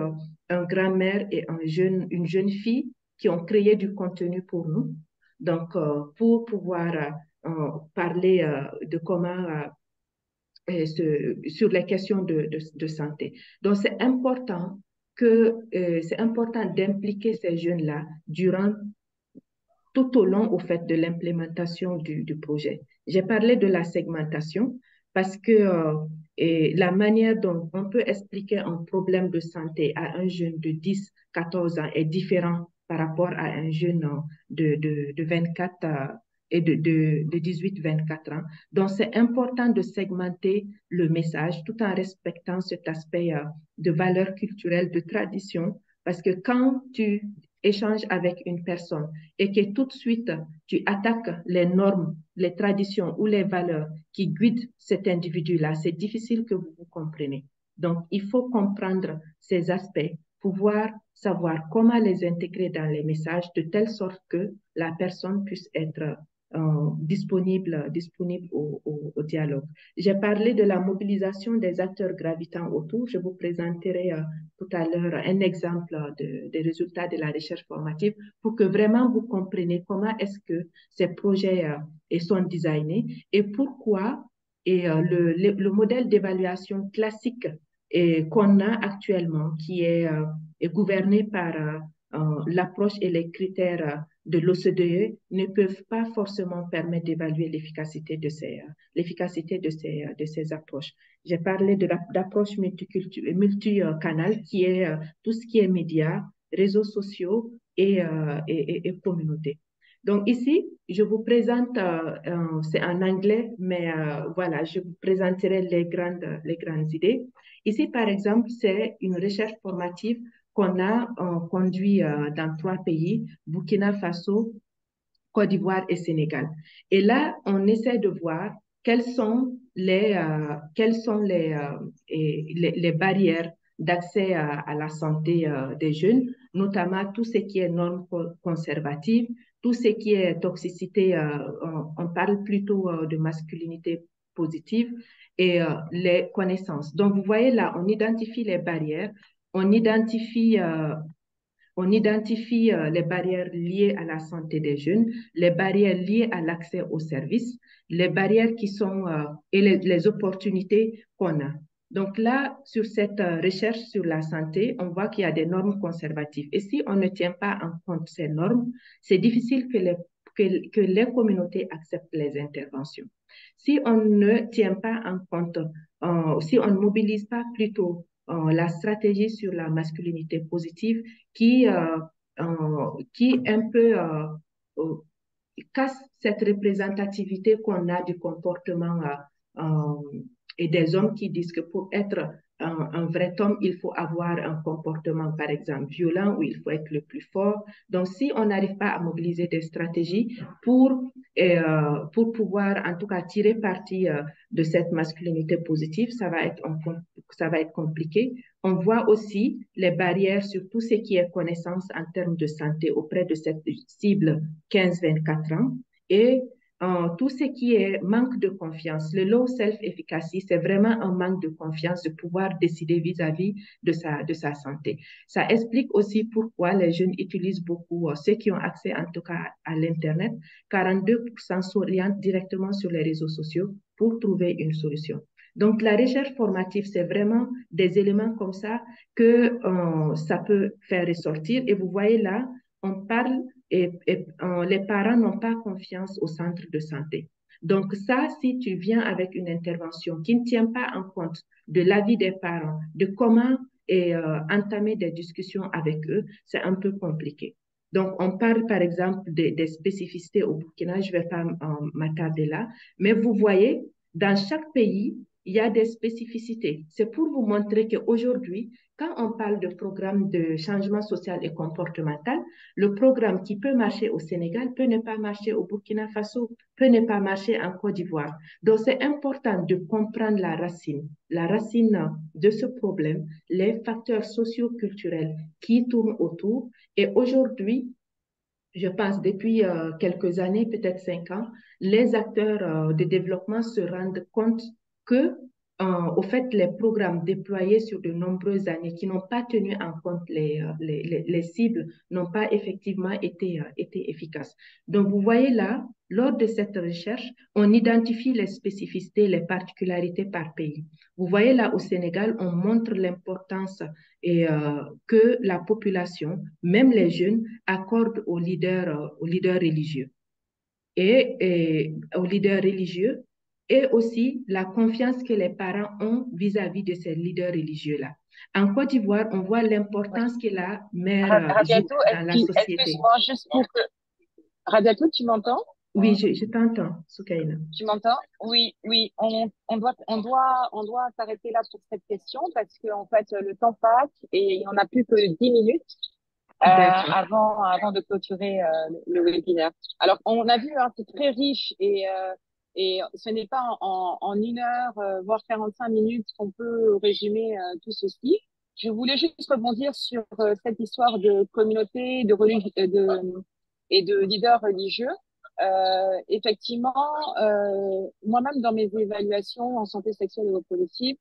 un grand-mère et une jeune fille qui ont créé du contenu pour nous. Donc, pour pouvoir parler de comment sur les questions de santé. Donc, c'est important d'impliquer ces jeunes-là tout au long au fait de l'implémentation du projet. J'ai parlé de la segmentation parce que la manière dont on peut expliquer un problème de santé à un jeune de 10, 14 ans est différent par rapport à un jeune de 24 et de 18, 24 ans. Donc, c'est important de segmenter le message tout en respectant cet aspect de valeur culturelle, de tradition, parce que quand tu échanges avec une personne et que tout de suite tu attaques les normes, les traditions ou les valeurs qui guident cet individu-là, c'est difficile que vous vous compreniez. Donc, il faut comprendre ces aspects, pouvoir savoir comment les intégrer dans les messages de telle sorte que la personne puisse être disponible au dialogue. J'ai parlé de la mobilisation des acteurs gravitant autour. Je vous présenterai tout à l'heure un exemple des résultats de la recherche formative pour que vraiment vous compreniez comment est-ce que ces projets sont designés et pourquoi le modèle d'évaluation classique qu'on a actuellement, qui est gouverné par l'approche et les critères de l'OCDE, ne peuvent pas forcément permettre d'évaluer l'efficacité de ces approches. J'ai parlé d'approche multicanal qui est tout ce qui est médias, réseaux sociaux et communauté. Donc ici, je vous présente, c'est en anglais, mais voilà, je vous présenterai les grandes idées. Ici, par exemple, c'est une recherche formative qu'on a conduit dans 3 pays, Burkina Faso, Côte d'Ivoire et Sénégal. Et là, on essaie de voir quelles sont les barrières d'accès à la santé des jeunes, notamment tout ce qui est normes conservatives, tout ce qui est toxicité, on parle plutôt de masculinité positive et les connaissances. Donc, vous voyez là, on identifie les barrières, on identifie On identifie les barrières liées à la santé des jeunes, les barrières liées à l'accès aux services, les barrières qui sont et les opportunités qu'on a. Donc là, sur cette recherche sur la santé, on voit qu'il y a des normes conservatives. Et si on ne tient pas en compte ces normes, c'est difficile que les communautés acceptent les interventions. Si on ne tient pas en compte, si on ne mobilise pas plutôt la stratégie sur la masculinité positive qui, qui un peu euh, casse cette représentativité qu'on a du comportement et des hommes qui disent que pour être un vrai homme, il faut avoir un comportement, par exemple, violent, où il faut être le plus fort. Donc, si on n'arrive pas à mobiliser des stratégies pour pouvoir, en tout cas, tirer parti de cette masculinité positive, ça va être compliqué. On voit aussi les barrières sur tout ce qui est connaissance en termes de santé auprès de cette cible 15-24 ans et tout ce qui est manque de confiance. Le low self-efficacy, c'est vraiment un manque de confiance de pouvoir décider vis-à-vis de sa santé. Ça explique aussi pourquoi les jeunes utilisent beaucoup, ceux qui ont accès en tout cas à l'Internet, 42% s'orientent directement sur les réseaux sociaux pour trouver une solution. Donc, la recherche formative, c'est vraiment des éléments comme ça que ça peut faire ressortir. Et vous voyez là, on parle et les parents n'ont pas confiance au centre de santé. Donc ça, si tu viens avec une intervention qui ne tient pas en compte de l'avis des parents, de comment entamer des discussions avec eux, c'est un peu compliqué. Donc, on parle par exemple des spécificités au Burkina, je ne vais pas m'attarder là, mais vous voyez, dans chaque pays, il y a des spécificités. C'est pour vous montrer qu'aujourd'hui, quand on parle de programme de changement social et comportemental, le programme qui peut marcher au Sénégal peut ne pas marcher au Burkina Faso, peut ne pas marcher en Côte d'Ivoire. Donc, c'est important de comprendre la racine de ce problème, les facteurs socio-culturels qui tournent autour. Et aujourd'hui, je pense depuis quelques années, peut-être 5 ans, les acteurs de développement se rendent compte que, au fait, les programmes déployés sur de nombreuses années qui n'ont pas tenu en compte les cibles n'ont pas effectivement été efficaces. Donc, vous voyez là, lors de cette recherche, on identifie les spécificités, les particularités par pays. Vous voyez là, au Sénégal, on montre l'importance et que la population, même les jeunes, accordent aux leaders religieux et aux leaders religieux et aussi la confiance que les parents ont vis-à-vis de ces leaders religieux-là. En Côte d'Ivoire, on voit l'importance que la mère joue Rabiatou, dans la société. excuse-moi, juste pour que... Rabiatou, tu m'entends? Oui, je t'entends, Soukaina. Tu m'entends? Oui, oui, on doit s'arrêter là pour cette question parce que, en fait, le temps passe et il n'y en a plus que 10 minutes D'accord. avant de clôturer le webinaire. Alors, on a vu, hein, c'est très riche et ce n'est pas en 1 heure, voire 45 minutes qu'on peut résumer tout ceci. Je voulais juste rebondir sur cette histoire de communauté, et de leaders religieux. Effectivement, moi-même dans mes évaluations en santé sexuelle et reproductive,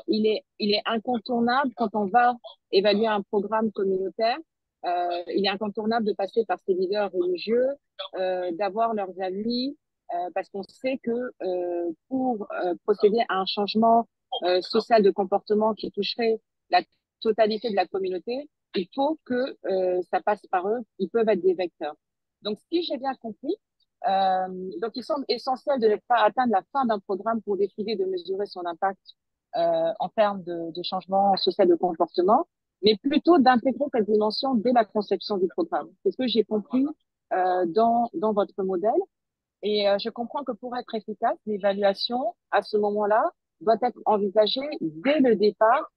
il est incontournable quand on va évaluer un programme communautaire, il est incontournable de passer par ces leaders religieux, d'avoir leurs avis, parce qu'on sait que pour procéder à un changement social de comportement qui toucherait la totalité de la communauté, il faut que ça passe par eux. Ils peuvent être des vecteurs. Donc, si j'ai bien compris, donc il semble essentiel de ne pas atteindre la fin d'un programme pour décider de mesurer son impact en termes de changement social de comportement, mais plutôt d'intégrer cette dimension dès la conception du programme. C'est ce que j'ai compris dans votre modèle. Et je comprends que pour être efficace, l'évaluation à ce moment-là doit être envisagée dès le départ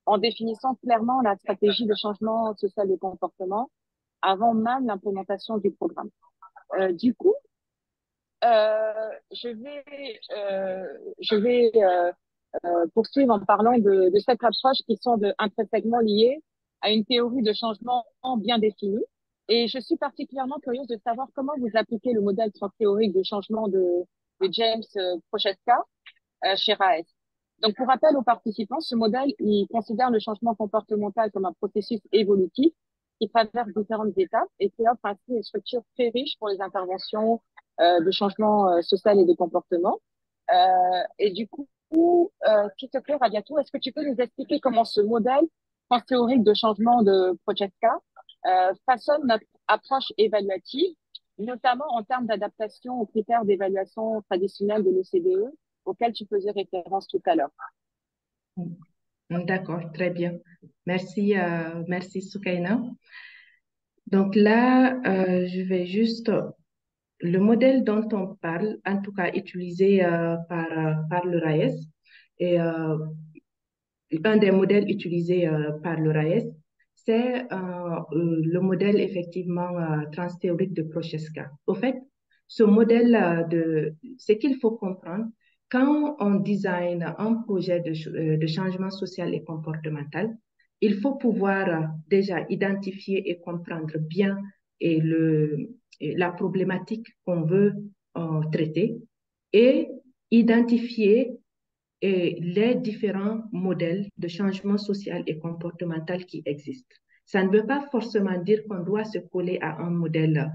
en définissant clairement la stratégie de changement social de comportement avant même l'implémentation du programme. Du coup, je vais poursuivre en parlant de cette approche qui semble intrinsèquement liée à une théorie de changement bien définie. Et je suis particulièrement curieuse de savoir comment vous appliquez le modèle théorique de changement de James Prochaska chez RAES. Donc, pour rappel aux participants, ce modèle, il considère le changement comportemental comme un processus évolutif qui traverse différentes étapes et qui offre ainsi une structure très riche pour les interventions de changement social et de comportement. Et du coup, s'il te plaît, Radiatou, est-ce que tu peux nous expliquer comment ce modèle théorique de changement de Prochaska façonne notre approche évaluative, notamment en termes d'adaptation aux critères d'évaluation traditionnels de l'OCDE, auxquels tu faisais référence tout à l'heure. D'accord, très bien. Merci, merci Soukaina. Donc là, je vais juste, le modèle dont on parle, en tout cas utilisé par le RAES, et un des modèles utilisés par le RAES, c'est le modèle effectivement transthéorique de Prochaska. Au fait, ce modèle ce qu'il faut comprendre, quand on design un projet de changement social et comportemental, il faut pouvoir déjà identifier et comprendre bien et la problématique qu'on veut traiter et identifier et les différents modèles de changement social et comportemental qui existent. Ça ne veut pas forcément dire qu'on doit se coller à un modèle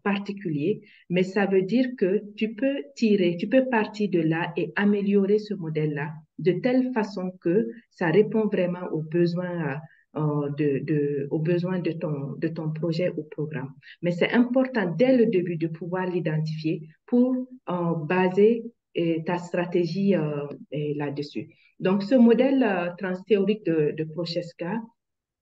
particulier, mais ça veut dire que tu peux partir de là et améliorer ce modèle-là de telle façon que ça répond vraiment aux besoins de ton projet ou programme. Mais c'est important dès le début de pouvoir l'identifier pour baser ta stratégie là-dessus. Donc, ce modèle transthéorique de Prochaska,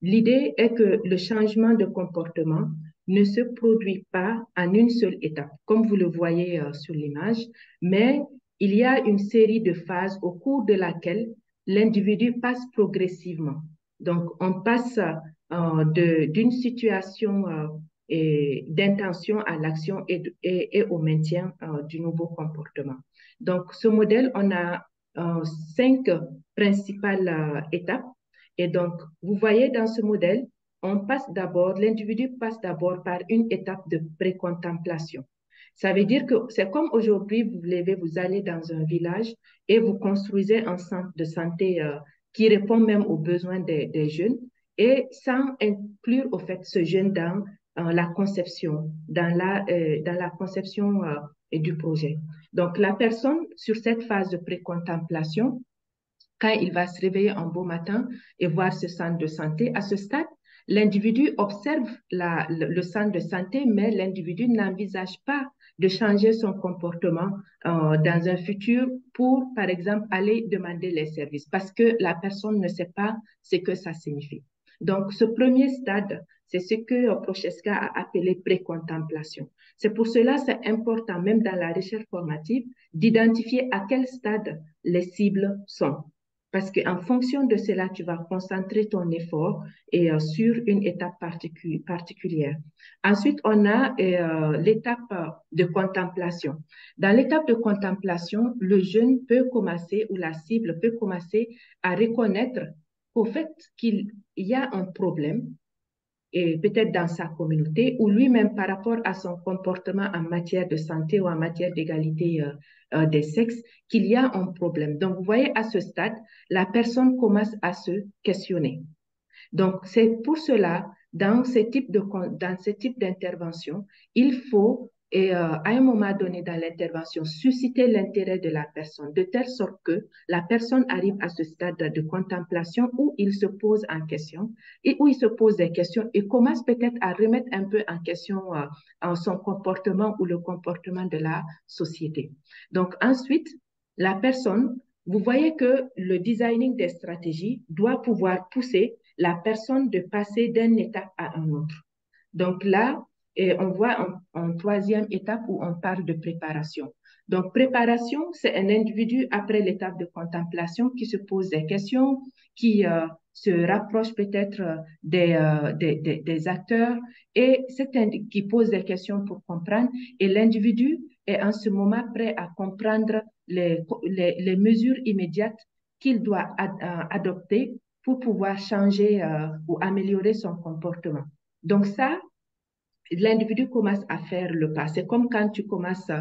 l'idée est que le changement de comportement ne se produit pas en une seule étape, comme vous le voyez sur l'image, mais il y a une série de phases au cours de laquelle l'individu passe progressivement. Donc, on passe d'une situation d'intention à l'action et au maintien du nouveau comportement. Donc, ce modèle, on a 5 principales étapes. Et donc, vous voyez dans ce modèle, l'individu passe d'abord par une étape de précontemplation. Ça veut dire que c'est comme aujourd'hui, vous allez dans un village et vous construisez un centre de santé qui répond même aux besoins des jeunes et sans inclure au fait ce jeune dans la conception, dans la conception du projet. Donc, la personne, sur cette phase de précontemplation, quand il va se réveiller un beau matin et voir ce centre de santé, à ce stade, l'individu observe le centre de santé, mais l'individu n'envisage pas de changer son comportement dans un futur pour, par exemple, aller demander les services parce que la personne ne sait pas ce que ça signifie. Donc, ce premier stade, c'est ce que Prochaska a appelé précontemplation. C'est pour cela c'est important, même dans la recherche formative, d'identifier à quel stade les cibles sont. Parce qu'en fonction de cela, tu vas concentrer ton effort sur une étape particulière. Ensuite, on a l'étape de contemplation. Dans l'étape de contemplation, le jeune peut commencer ou la cible peut commencer à reconnaître qu'au fait qu'il y a un problème et peut-être dans sa communauté ou lui-même par rapport à son comportement en matière de santé ou en matière d'égalité des sexes, qu'il y a un problème. Donc, vous voyez, à ce stade, la personne commence à se questionner. Donc, c'est pour cela, dans ce type d'intervention, il faut, à un moment donné dans l'intervention, susciter l'intérêt de la personne, de telle sorte que la personne arrive à ce stade de contemplation où il se pose en question et où il se pose des questions et commence peut-être à remettre un peu en question son comportement ou le comportement de la société. Donc, ensuite, la personne, vous voyez que le designing des stratégies doit pouvoir pousser la personne de passer d'une étape à une autre. Donc là, on voit en troisième étape où on parle de préparation. Donc, préparation, c'est un individu après l'étape de contemplation qui se pose des questions, qui se rapproche peut-être des acteurs et qui pose des questions pour comprendre. Et l'individu est en ce moment prêt à comprendre les mesures immédiates qu'il doit adopter pour pouvoir changer ou améliorer son comportement. Donc ça, l'individu commence à faire le pas. C'est comme quand tu commences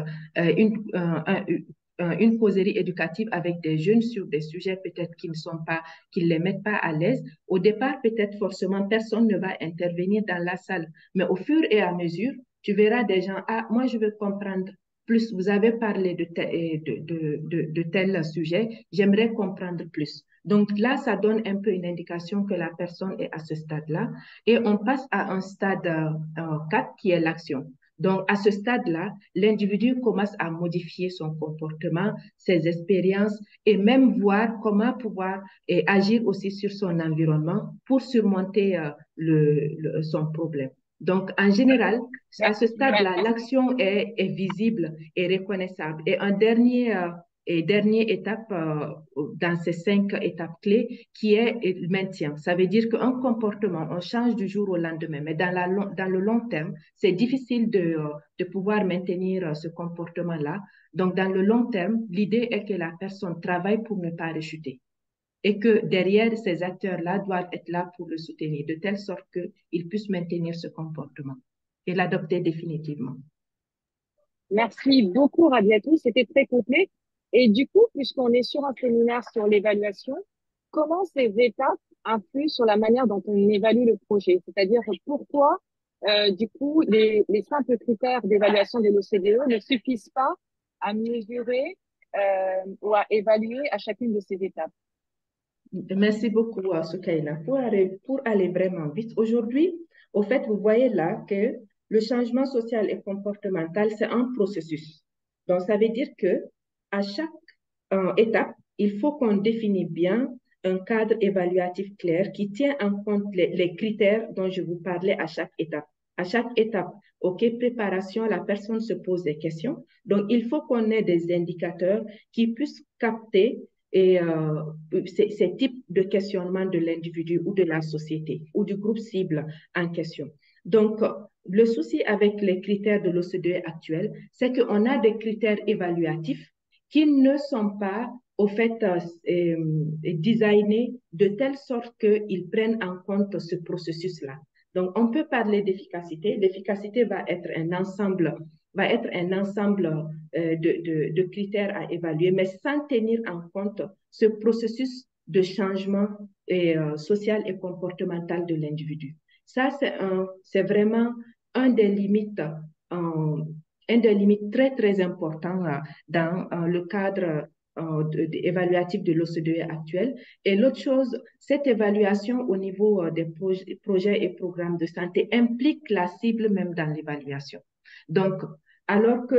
une causerie éducative avec des jeunes sur des sujets peut-être qui ne les mettent pas à l'aise, au départ, peut-être forcément, personne ne va intervenir dans la salle. Mais au fur et à mesure, tu verras des gens, ah, moi, je veux comprendre plus. Vous avez parlé de tel sujet, j'aimerais comprendre plus. Donc là, ça donne un peu une indication que la personne est à ce stade-là. Et on passe à un stade 4 qui est l'action. Donc, à ce stade-là, l'individu commence à modifier son comportement, ses expériences et même voir comment pouvoir agir aussi sur son environnement pour surmonter son problème. Donc, en général, à ce stade-là, l'action est visible et reconnaissable. Et un dernière étape dans ces 5 étapes clés qui est le maintien. Ça veut dire qu'un comportement, on change du jour au lendemain, mais dans le long terme, c'est difficile de pouvoir maintenir ce comportement-là. Donc, dans le long terme, l'idée est que la personne travaille pour ne pas rechuter et que derrière, ces acteurs-là doivent être là pour le soutenir, de telle sorte qu'ils puissent maintenir ce comportement et l'adopter définitivement. Merci beaucoup, Rabiatou. C'était très complet. Et du coup, puisqu'on est sur un séminaire sur l'évaluation, comment ces étapes influent sur la manière dont on évalue le projet? C'est-à-dire pourquoi, du coup, les simples critères d'évaluation de l'OCDE ne suffisent pas à mesurer ou à évaluer à chacune de ces étapes? Merci beaucoup, Soukaina. Pour aller vraiment vite, aujourd'hui, au fait, vous voyez là que le changement social et comportemental, c'est un processus. Donc, ça veut dire que à chaque étape, il faut qu'on définisse bien un cadre évaluatif clair qui tient en compte les critères dont je vous parlais à chaque étape. À chaque étape, OK, préparation, la personne se pose des questions. Donc, il faut qu'on ait des indicateurs qui puissent capter ces types de questionnement de l'individu ou de la société ou du groupe cible en question. Donc, le souci avec les critères de l'OCDE actuel, c'est qu'on a des critères évaluatifs qui ne sont pas, au fait, designés de telle sorte qu'ils prennent en compte ce processus-là. Donc, on peut parler d'efficacité. L'efficacité va être un ensemble de critères à évaluer, mais sans tenir en compte ce processus de changement social et comportemental de l'individu. Ça, c'est vraiment un des limites très, très importants dans le cadre évaluatif de l'OCDE actuel. Et l'autre chose, cette évaluation au niveau des projets et programmes de santé implique la cible même dans l'évaluation. Donc, alors que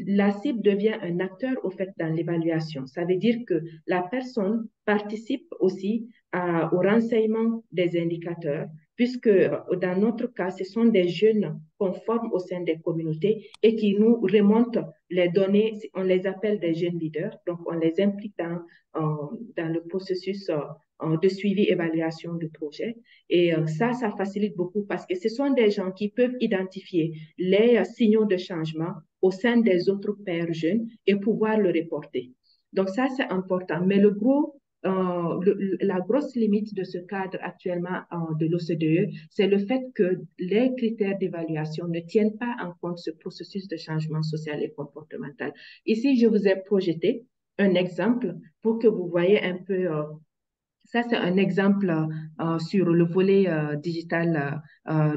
la cible devient un acteur au fait dans l'évaluation. Ça veut dire que la personne participe aussi au renseignement des indicateurs, puisque dans notre cas, ce sont des jeunes qu'on forme au sein des communautés et qui nous remontent les données, on les appelle des jeunes leaders, donc on les implique dans le processus de suivi-évaluation du projet. Et ça facilite beaucoup parce que ce sont des gens qui peuvent identifier les signaux de changement au sein des autres pairs jeunes et pouvoir le reporter. Donc ça, c'est important. Mais la grosse limite de ce cadre actuellement de l'OCDE, c'est le fait que les critères d'évaluation ne tiennent pas en compte ce processus de changement social et comportemental. Ici, je vous ai projeté un exemple pour que vous voyez un peu. Ça, c'est un exemple sur le volet digital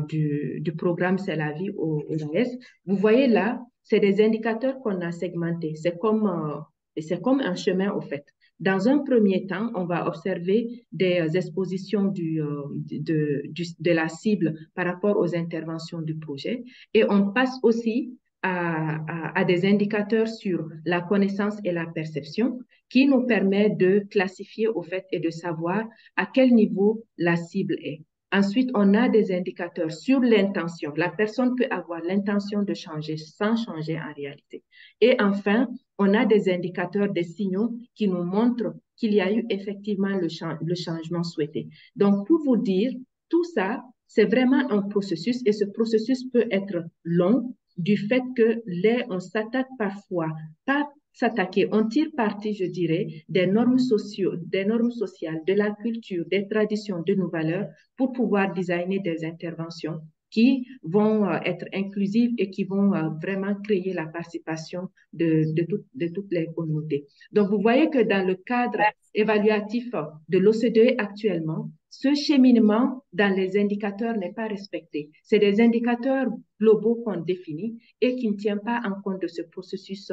du programme C'est la vie au AS. Vous voyez là, c'est des indicateurs qu'on a segmentés. C'est comme un chemin, au fait. Dans un premier temps, on va observer des expositions de la cible par rapport aux interventions du projet. Et on passe aussi à des indicateurs sur la connaissance et la perception qui nous permet de classifier au fait et de savoir à quel niveau la cible est. Ensuite, on a des indicateurs sur l'intention. La personne peut avoir l'intention de changer sans changer en réalité. Et enfin, on a des indicateurs, des signaux qui nous montrent qu'il y a eu effectivement le changement souhaité. Donc, pour vous dire, tout ça, c'est vraiment un processus et ce processus peut être long du fait que on s'attaque parfois, pas s'attaquer, on tire parti, je dirais, des normes sociales, de la culture, des traditions, de nos valeurs pour pouvoir designer des interventions qui vont être inclusives et qui vont vraiment créer la participation de toutes les communautés. Donc, vous voyez que dans le cadre évaluatif de l'OCDE actuellement, ce cheminement dans les indicateurs n'est pas respecté. C'est des indicateurs globaux qu'on définit et qui ne tiennent pas en compte de ce processus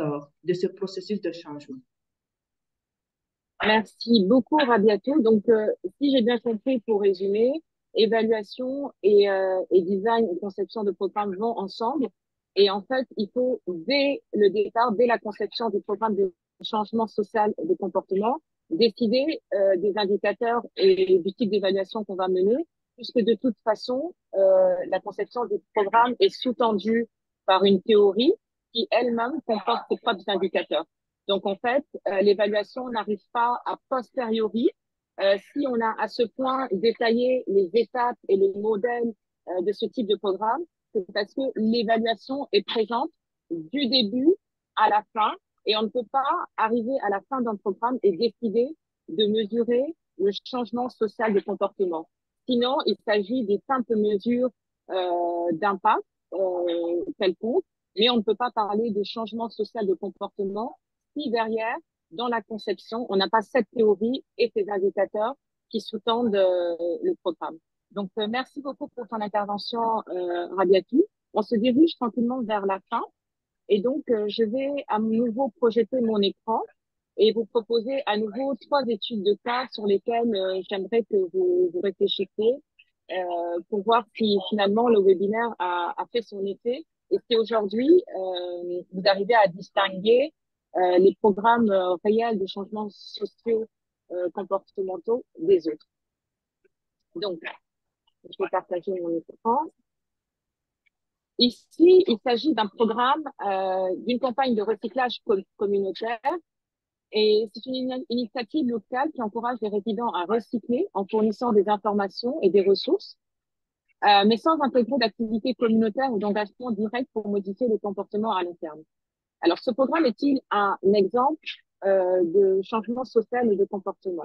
de changement. Merci beaucoup, Rabiatou. Donc, si j'ai bien compris, pour résumer, évaluation et design et conception de programme vont ensemble. Et en fait, il faut, dès le départ, dès la conception du programme de changement social et de comportement, décider des indicateurs et du type d'évaluation qu'on va mener, puisque de toute façon, la conception du programme est sous-tendue par une théorie qui elle-même comporte ses propres indicateurs. Donc, en fait, l'évaluation n'arrive pas a posteriori. Si on a à ce point détaillé les étapes et le modèle de ce type de programme, c'est parce que l'évaluation est présente du début à la fin et on ne peut pas arriver à la fin d'un programme et décider de mesurer le changement social de comportement. Sinon, il s'agit des simples mesures d'impact quelconque, mais on ne peut pas parler de changement social de comportement si derrière, dans la conception, on n'a pas cette théorie et ces indicateurs qui sous-tendent le programme. Donc, merci beaucoup pour ton intervention, Rabiatou. On se dirige tranquillement vers la fin. Et donc, je vais à nouveau projeter mon écran et vous proposer à nouveau 3 études de cas sur lesquelles j'aimerais que vous réfléchissiez pour voir si finalement le webinaire a fait son effet et si aujourd'hui vous arrivez à distinguer les programmes réels de changements sociaux comportementaux des autres. Donc, je vais partager mon écran. Ici, il s'agit d'un programme, d'une campagne de recyclage communautaire et c'est une initiative locale qui encourage les résidents à recycler en fournissant des informations et des ressources, mais sans intégrer d'activités communautaires ou d'engagement direct pour modifier les comportements à long terme. Alors, ce programme est-il un exemple de changement social et de comportement?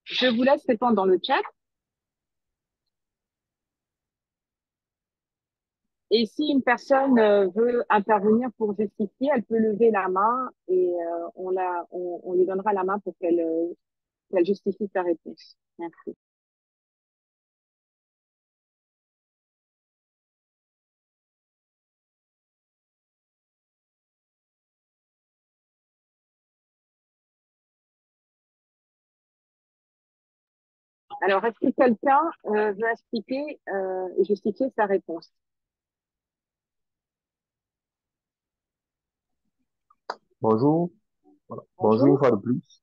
Je vous laisse répondre dans le chat. Et si une personne veut intervenir pour justifier, elle peut lever la main et on lui donnera la main pour qu'elle justifie sa réponse. Merci. Alors, est-ce que quelqu'un veut expliquer et justifier sa réponse? Bonjour. Bonjour une Bonjour. fois de plus.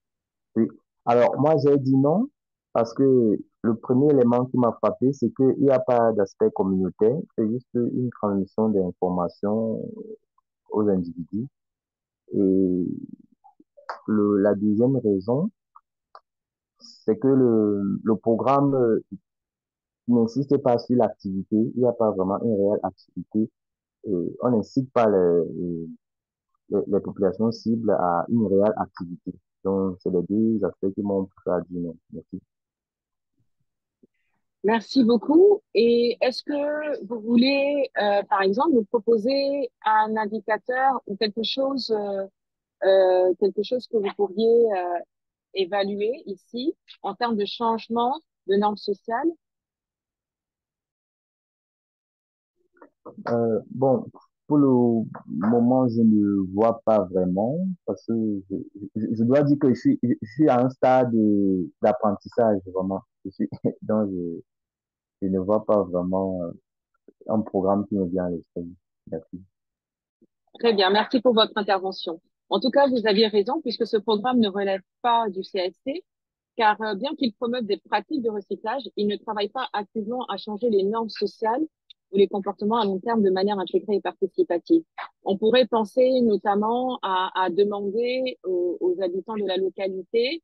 Oui. Alors, moi, j'ai dit non parce que le premier élément qui m'a frappé, c'est qu'il n'y a pas d'aspect communautaire, c'est juste une transmission d'informations aux individus. Et la deuxième raison, c'est que le programme n'insiste pas sur l'activité, il n'y a pas vraiment une réelle activité. On n'incite pas les populations cibles à une réelle activité. Donc, c'est les deux aspects qui m'ont poussé à dire non. Merci. Merci beaucoup. Et est-ce que vous voulez, par exemple, nous proposer un indicateur ou quelque chose que vous pourriez évaluer ici en termes de changement de normes sociales? Bon, pour le moment, je ne vois pas vraiment parce que je dois dire que je suis à un stade d'apprentissage vraiment. Donc, je ne vois pas vraiment un programme qui me vient à l'esprit. Merci. Très bien, merci pour votre intervention. En tout cas, vous aviez raison puisque ce programme ne relève pas du CSC, car bien qu'il promeuve des pratiques de recyclage, il ne travaille pas activement à changer les normes sociales ou les comportements à long terme de manière intégrée et participative. On pourrait penser notamment à demander aux habitants de la localité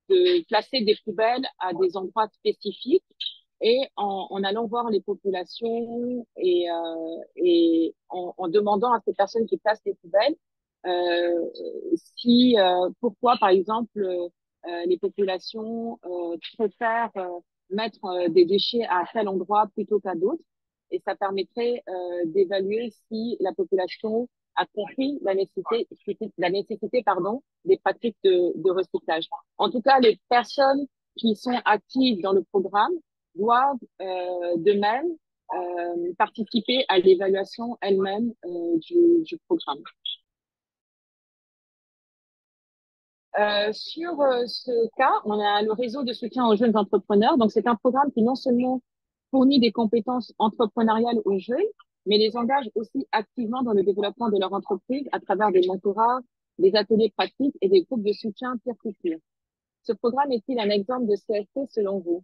de placer des poubelles à des endroits spécifiques et en allant voir les populations et en demandant à ces personnes qui placent les poubelles si pourquoi par exemple les populations préfèrent mettre des déchets à tel endroit plutôt qu'à d'autres. Et ça permettrait d'évaluer si la population a compris la nécessité, pardon, des pratiques de recyclage. En tout cas, les personnes qui sont actives dans le programme doivent de même participer à l'évaluation elle-même du programme. Sur ce cas, on a le réseau de soutien aux jeunes entrepreneurs. Donc, c'est un programme qui non seulement fournit des compétences entrepreneuriales aux jeunes, mais les engage aussi activement dans le développement de leur entreprise à travers des mentorats, des ateliers pratiques et des groupes de soutien peer-to-peer. Ce programme est-il un exemple de CSC selon vous?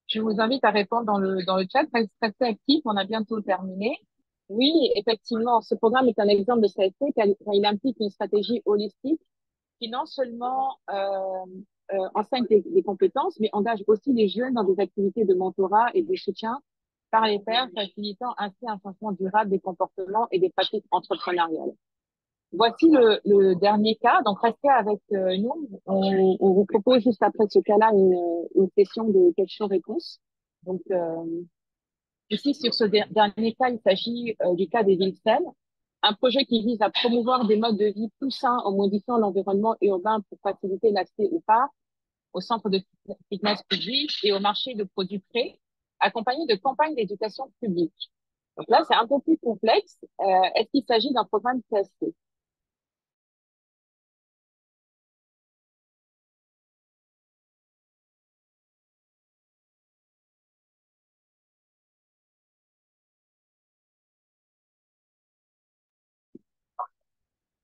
Je vous invite à répondre dans le chat. Restez actifs, on a bientôt terminé. Oui, effectivement, ce programme est un exemple de CSC car il implique une stratégie holistique qui non seulement enseigne des compétences, mais engage aussi les jeunes dans des activités de mentorat et de soutien par les pairs, facilitant ainsi un changement durable des comportements et des pratiques entrepreneuriales. Voici le dernier cas. Donc, restez avec nous. On vous propose juste après ce cas-là une session de questions-réponses. Donc, ici, sur ce dernier cas, il s'agit du cas des villes saines, un projet qui vise à promouvoir des modes de vie plus sains en modifiant l'environnement urbain pour faciliter l'accès aux parcs, aux centres de fitness publics et au marché de produits frais, accompagné de campagnes d'éducation publique. Donc là, c'est un peu plus complexe. Est-ce qu'il s'agit d'un programme CSC?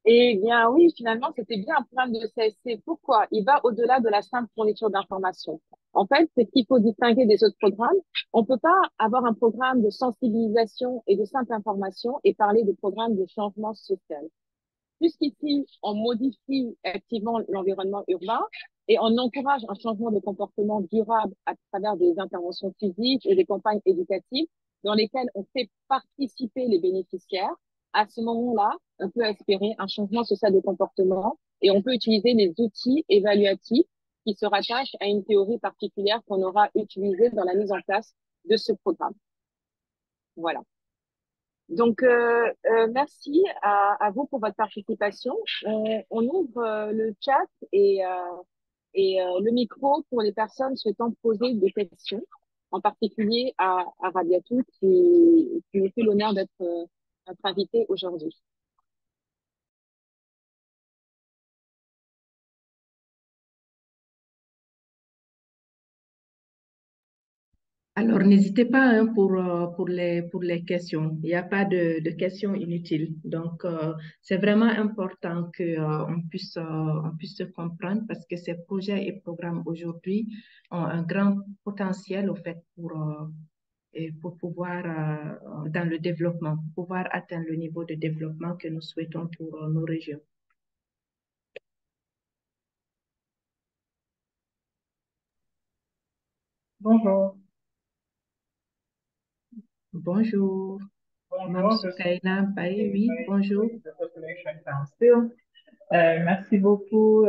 Eh bien, oui, finalement, c'était bien un programme de CSC. Pourquoi? Il va au-delà de la simple fourniture d'informations. En fait, c'est qu'il faut distinguer des autres programmes. On peut pas avoir un programme de sensibilisation et de simple information et parler de programme de changement social. Puisqu'ici, on modifie activement l'environnement urbain et on encourage un changement de comportement durable à travers des interventions physiques et des campagnes éducatives dans lesquelles on fait participer les bénéficiaires. À ce moment-là, on peut espérer un changement social de comportement et on peut utiliser les outils évaluatifs qui se rattachent à une théorie particulière qu'on aura utilisée dans la mise en place de ce programme. Voilà. Donc, merci à vous pour votre participation. On ouvre le chat et le micro pour les personnes souhaitant poser des questions, en particulier à Rabiatou qui nous fait l'honneur d'être notre invité aujourd'hui. Alors, n'hésitez pas hein, pour les questions. Il n'y a pas de questions inutiles. Donc, c'est vraiment important on puisse se comprendre parce que ces projets et programmes aujourd'hui ont un grand potentiel au fait et pour pouvoir, dans le développement, pour pouvoir atteindre le niveau de développement que nous souhaitons pour nos régions. Bonjour. Bonjour, Mme Bonjour, je suis Soukaina Baye, oui, Baye bonjour. de Population Council. Merci beaucoup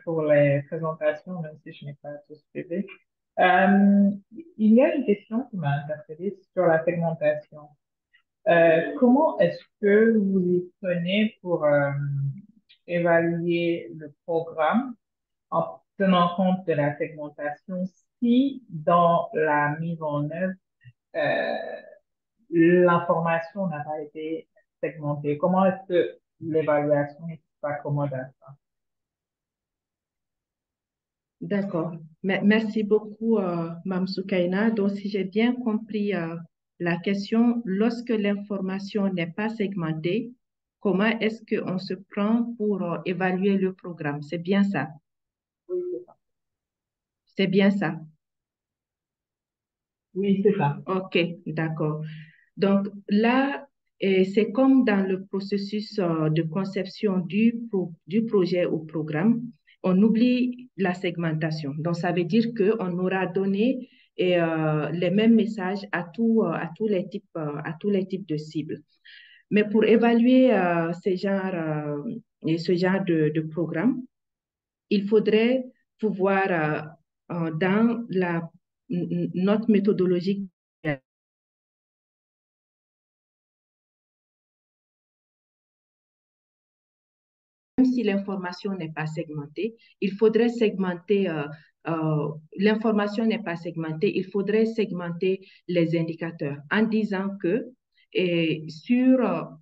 pour les présentations, même si je n'ai pas tout suivi. Il y a une question qui m'a interpellée sur la segmentation. Comment est-ce que vous y prenez pour évaluer le programme en tenant compte de la segmentation si dans la mise en œuvre, euh, l'information n'a pas été segmentée? Comment est-ce que l'évaluation s'accommode à ça? D'accord. Merci beaucoup, Mme Soukaina. Donc, si j'ai bien compris la question, lorsque l'information n'est pas segmentée, comment est-ce qu'on se prend pour évaluer le programme? C'est bien ça. Oui, c'est ça. C'est bien ça. Oui, c'est ça. OK, d'accord. Donc là, Et c'est comme dans le processus de conception du projet ou programme, on oublie la segmentation. Donc, ça veut dire qu'on aura donné les mêmes messages à tous les types de cibles. Mais pour évaluer ce genre de programme, il faudrait pouvoir, dans notre méthodologie, même si l'information n'est pas segmentée, il faudrait segmenter, l'information n'est pas segmentée, il faudrait segmenter les indicateurs en disant que sur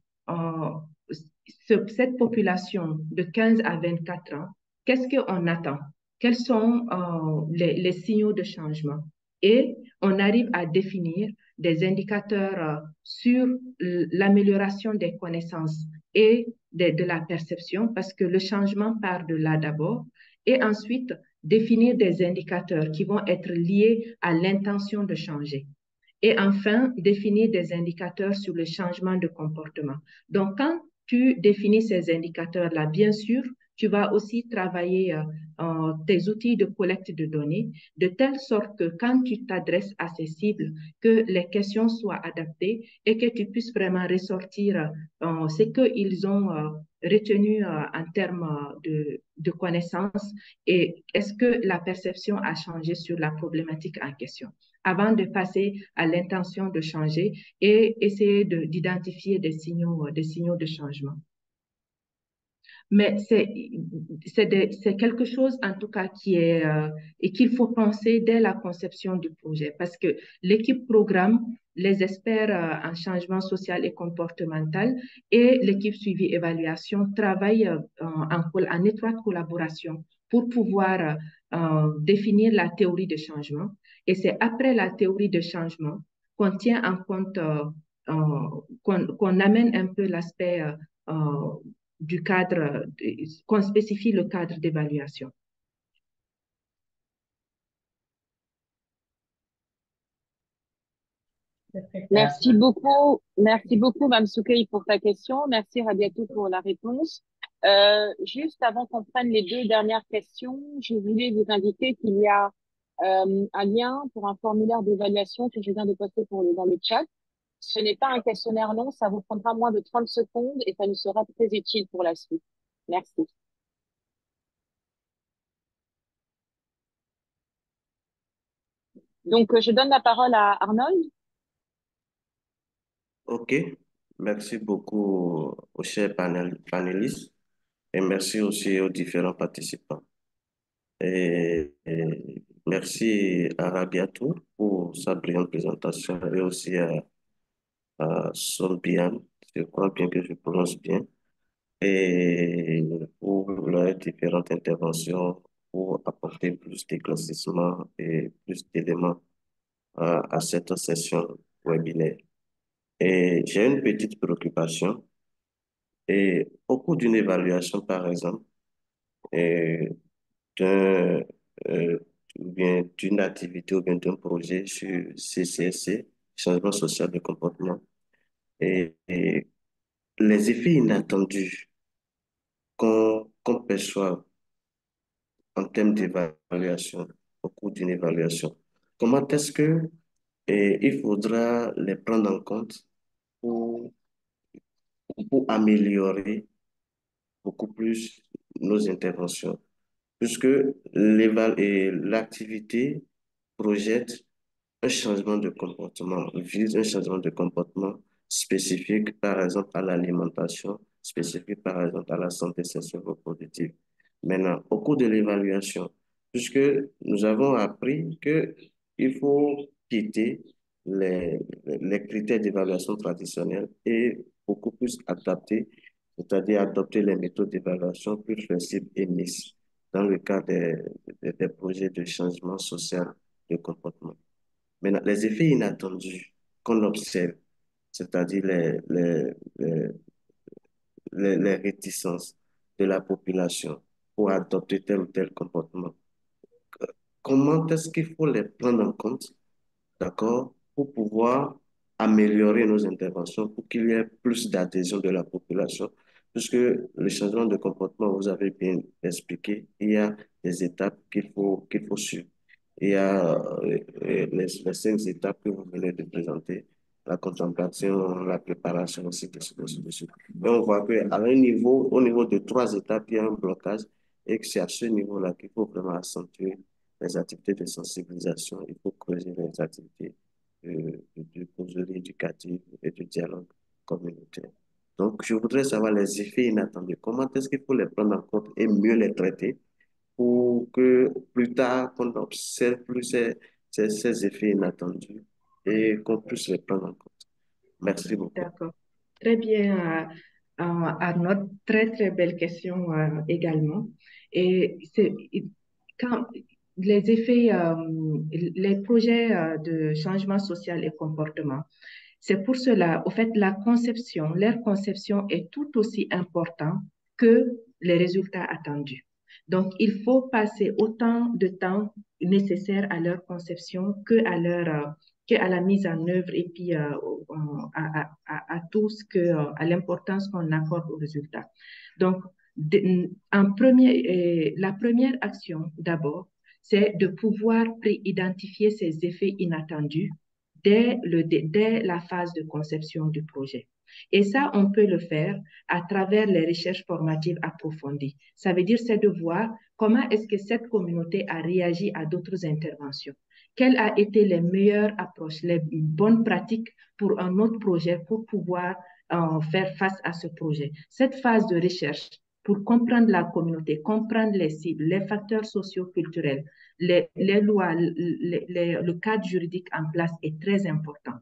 cette population de 15 à 24 ans, qu'est-ce qu'on attend? Quels sont les signaux de changement? Et on arrive à définir des indicateurs sur l'amélioration des connaissances et de la perception, parce que le changement part de là d'abord, et ensuite définir des indicateurs qui vont être liés à l'intention de changer. Et enfin, définir des indicateurs sur le changement de comportement. Donc, quand tu définis ces indicateurs-là, bien sûr, tu vas aussi travailler tes outils de collecte de données de telle sorte que quand tu t'adresses à ces cibles, que les questions soient adaptées et que tu puisses vraiment ressortir ce qu'ils ont retenu en termes de connaissances et est-ce que la perception a changé sur la problématique en question avant de passer à l'intention de changer et essayer d'identifier des signaux de changement. Mais c'est quelque chose, en tout cas, qui est, et qu'il faut penser dès la conception du projet, parce que l'équipe programme, les experts en changement social et comportemental et l'équipe suivi-évaluation travaillent en étroite collaboration pour pouvoir définir la théorie de changement. Et c'est après la théorie de changement qu'on tient en compte, qu'on amène un peu l'aspect du cadre, qu'on spécifie le cadre d'évaluation. Merci beaucoup, Mme Soukei, pour ta question. Merci, Rabiatou, pour la réponse. Juste avant qu'on prenne les deux dernières questions, je voulais vous indiquer qu'il y a un lien pour un formulaire d'évaluation que je viens de poster dans le chat. Ce n'est pas un questionnaire long, ça vous prendra moins de 30 secondes et ça nous sera très utile pour la suite. Merci. Donc, je donne la parole à Arnold. OK. Merci beaucoup aux chers panélistes et merci aussi aux différents participants. Et merci à Rabiatou pour sa brillante présentation et aussi à Solbian, je crois bien que je prononce bien, et pour leurs différentes interventions pour apporter plus d'éclaircissement et plus d'éléments à cette session webinaire. Et j'ai une petite préoccupation. Et au cours d'une évaluation, par exemple, et d'un, euh, ou bien d'une activité ou bien d'un projet sur CCSC, changement social de comportement, et les effets inattendus qu'on perçoit en termes d'évaluation, au cours d'une évaluation, comment est-ce que il faudra les prendre en compte pour, pour améliorer beaucoup plus nos interventions? Puisque l'activité projette un changement de comportement, vise un changement de comportement spécifique, par exemple, à l'alimentation, spécifique, par exemple, à la santé sexuelle reproductive. Maintenant, au cours de l'évaluation, puisque nous avons appris que il faut quitter les critères d'évaluation traditionnels et beaucoup plus adapter, c'est-à-dire adopter les méthodes d'évaluation plus flexibles et mixtes dans le cas des projets de changement social de comportement. Maintenant, les effets inattendus qu'on observe, c'est-à-dire les réticences de la population pour adopter tel ou tel comportement, comment est-ce qu'il faut les prendre en compte, d'accord, pour pouvoir améliorer nos interventions pour qu'il y ait plus d'adhésion de la population, puisque le changement de comportement, vous avez bien expliqué, il y a des étapes qu'il faut suivre. Il y a les 5 étapes que vous venez de présenter, la contemplation, la préparation, ainsi de suite, ainsi de suite. Mais on voit qu'à un niveau, au niveau de 3 étapes, il y a un blocage et que c'est à ce niveau-là qu'il faut vraiment accentuer les activités de sensibilisation, il faut creuser les activités de causerie éducative et de dialogue communautaire. Donc, je voudrais savoir les effets inattendus. Comment est-ce qu'il faut les prendre en compte et mieux les traiter pour que plus tard, qu'on n'observe plus ces effets inattendus et qu'on puisse les prendre en compte. Merci beaucoup. D'accord. Très bien, Arnaud. Très, très belle question également. Et quand les effets, les projets de changement social et comportement, c'est pour cela, au fait, leur conception est tout aussi importante que les résultats attendus. Donc, il faut passer autant de temps nécessaire à leur conception qu'à la mise en œuvre et puis à tout ce à l'importance qu'on accorde aux résultats. Donc, la première action d'abord, c'est de pouvoir préidentifier ces effets inattendus dès la phase de conception du projet. Et ça, on peut le faire à travers les recherches formatives approfondies. Ça veut dire, c'est de voir comment est-ce que cette communauté a réagi à d'autres interventions. Quelles ont été les meilleures approches, les bonnes pratiques pour un autre projet pour pouvoir faire face à ce projet. Cette phase de recherche pour comprendre la communauté, comprendre les cibles, les facteurs socio-culturels, les lois, le cadre juridique en place est très important.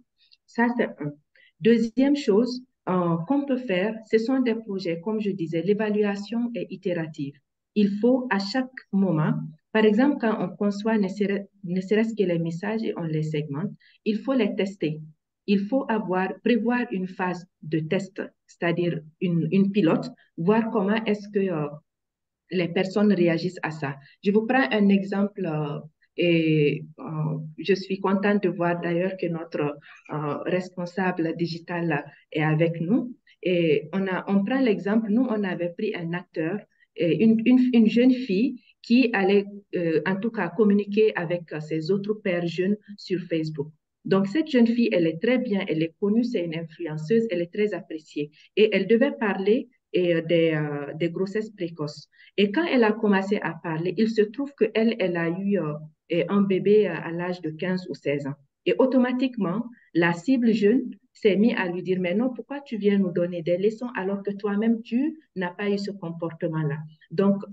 Ça, c'est un. Deuxième chose qu'on peut faire, ce sont des projets, comme je disais, l'évaluation est itérative. Il faut à chaque moment, par exemple, quand on conçoit ne serait-ce que les messages et on les segmente, il faut les tester. Il faut prévoir une phase de test, c'est-à-dire une pilote, voir comment est-ce que les personnes réagissent à ça. Je vous prends un exemple et je suis contente de voir d'ailleurs que notre responsable digital est avec nous. Et on prend l'exemple, nous, on avait pris un acteur, une jeune fille qui allait en tout cas communiquer avec ses autres pairs jeunes sur Facebook. Donc, cette jeune fille, elle est très bien, elle est connue, c'est une influenceuse, elle est très appréciée. Et elle devait parler des grossesses précoces. Et quand elle a commencé à parler, il se trouve qu'elle, elle a eu un bébé à l'âge de 15 ou 16 ans. Et automatiquement, la cible jeune s'est mise à lui dire, mais non, pourquoi tu viens nous donner des leçons alors que toi-même, tu n'as pas eu ce comportement-là? Donc,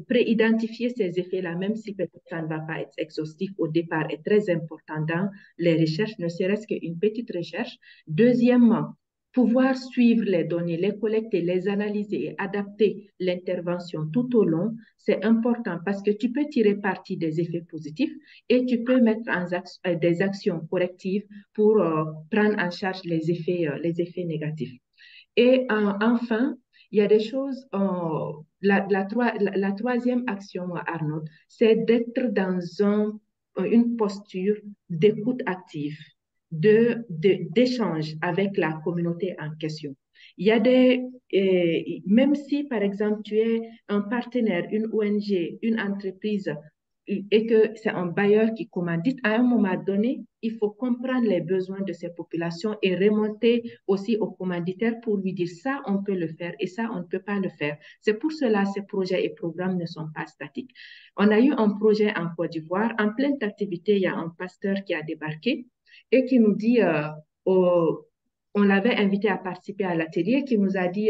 préidentifier ces effets-là, même si peut-être ça ne va pas être exhaustif au départ, est très important dans les recherches, ne serait-ce qu'une petite recherche. Deuxièmement, pouvoir suivre les données, les collecter, les analyser et adapter l'intervention tout au long, c'est important parce que tu peux tirer parti des effets positifs et tu peux mettre des actions correctives pour prendre en charge les effets négatifs. Et enfin, il y a des choses, la troisième action, Arnaud, c'est d'être dans une posture d'écoute active, d'échange avec la communauté en question. Il y a même si par exemple tu es un partenaire, une ONG, une entreprise et que c'est un bailleur qui commandite, à un moment donné, il faut comprendre les besoins de ces populations et remonter aussi au commanditaire pour lui dire ça, on peut le faire et ça, on ne peut pas le faire. C'est pour cela ces projets et programmes ne sont pas statiques. On a eu un projet en Côte d'Ivoire, en pleine activité, il y a un pasteur qui a débarqué et qui nous dit, on l'avait invité à participer à l'atelier, qui nous a dit,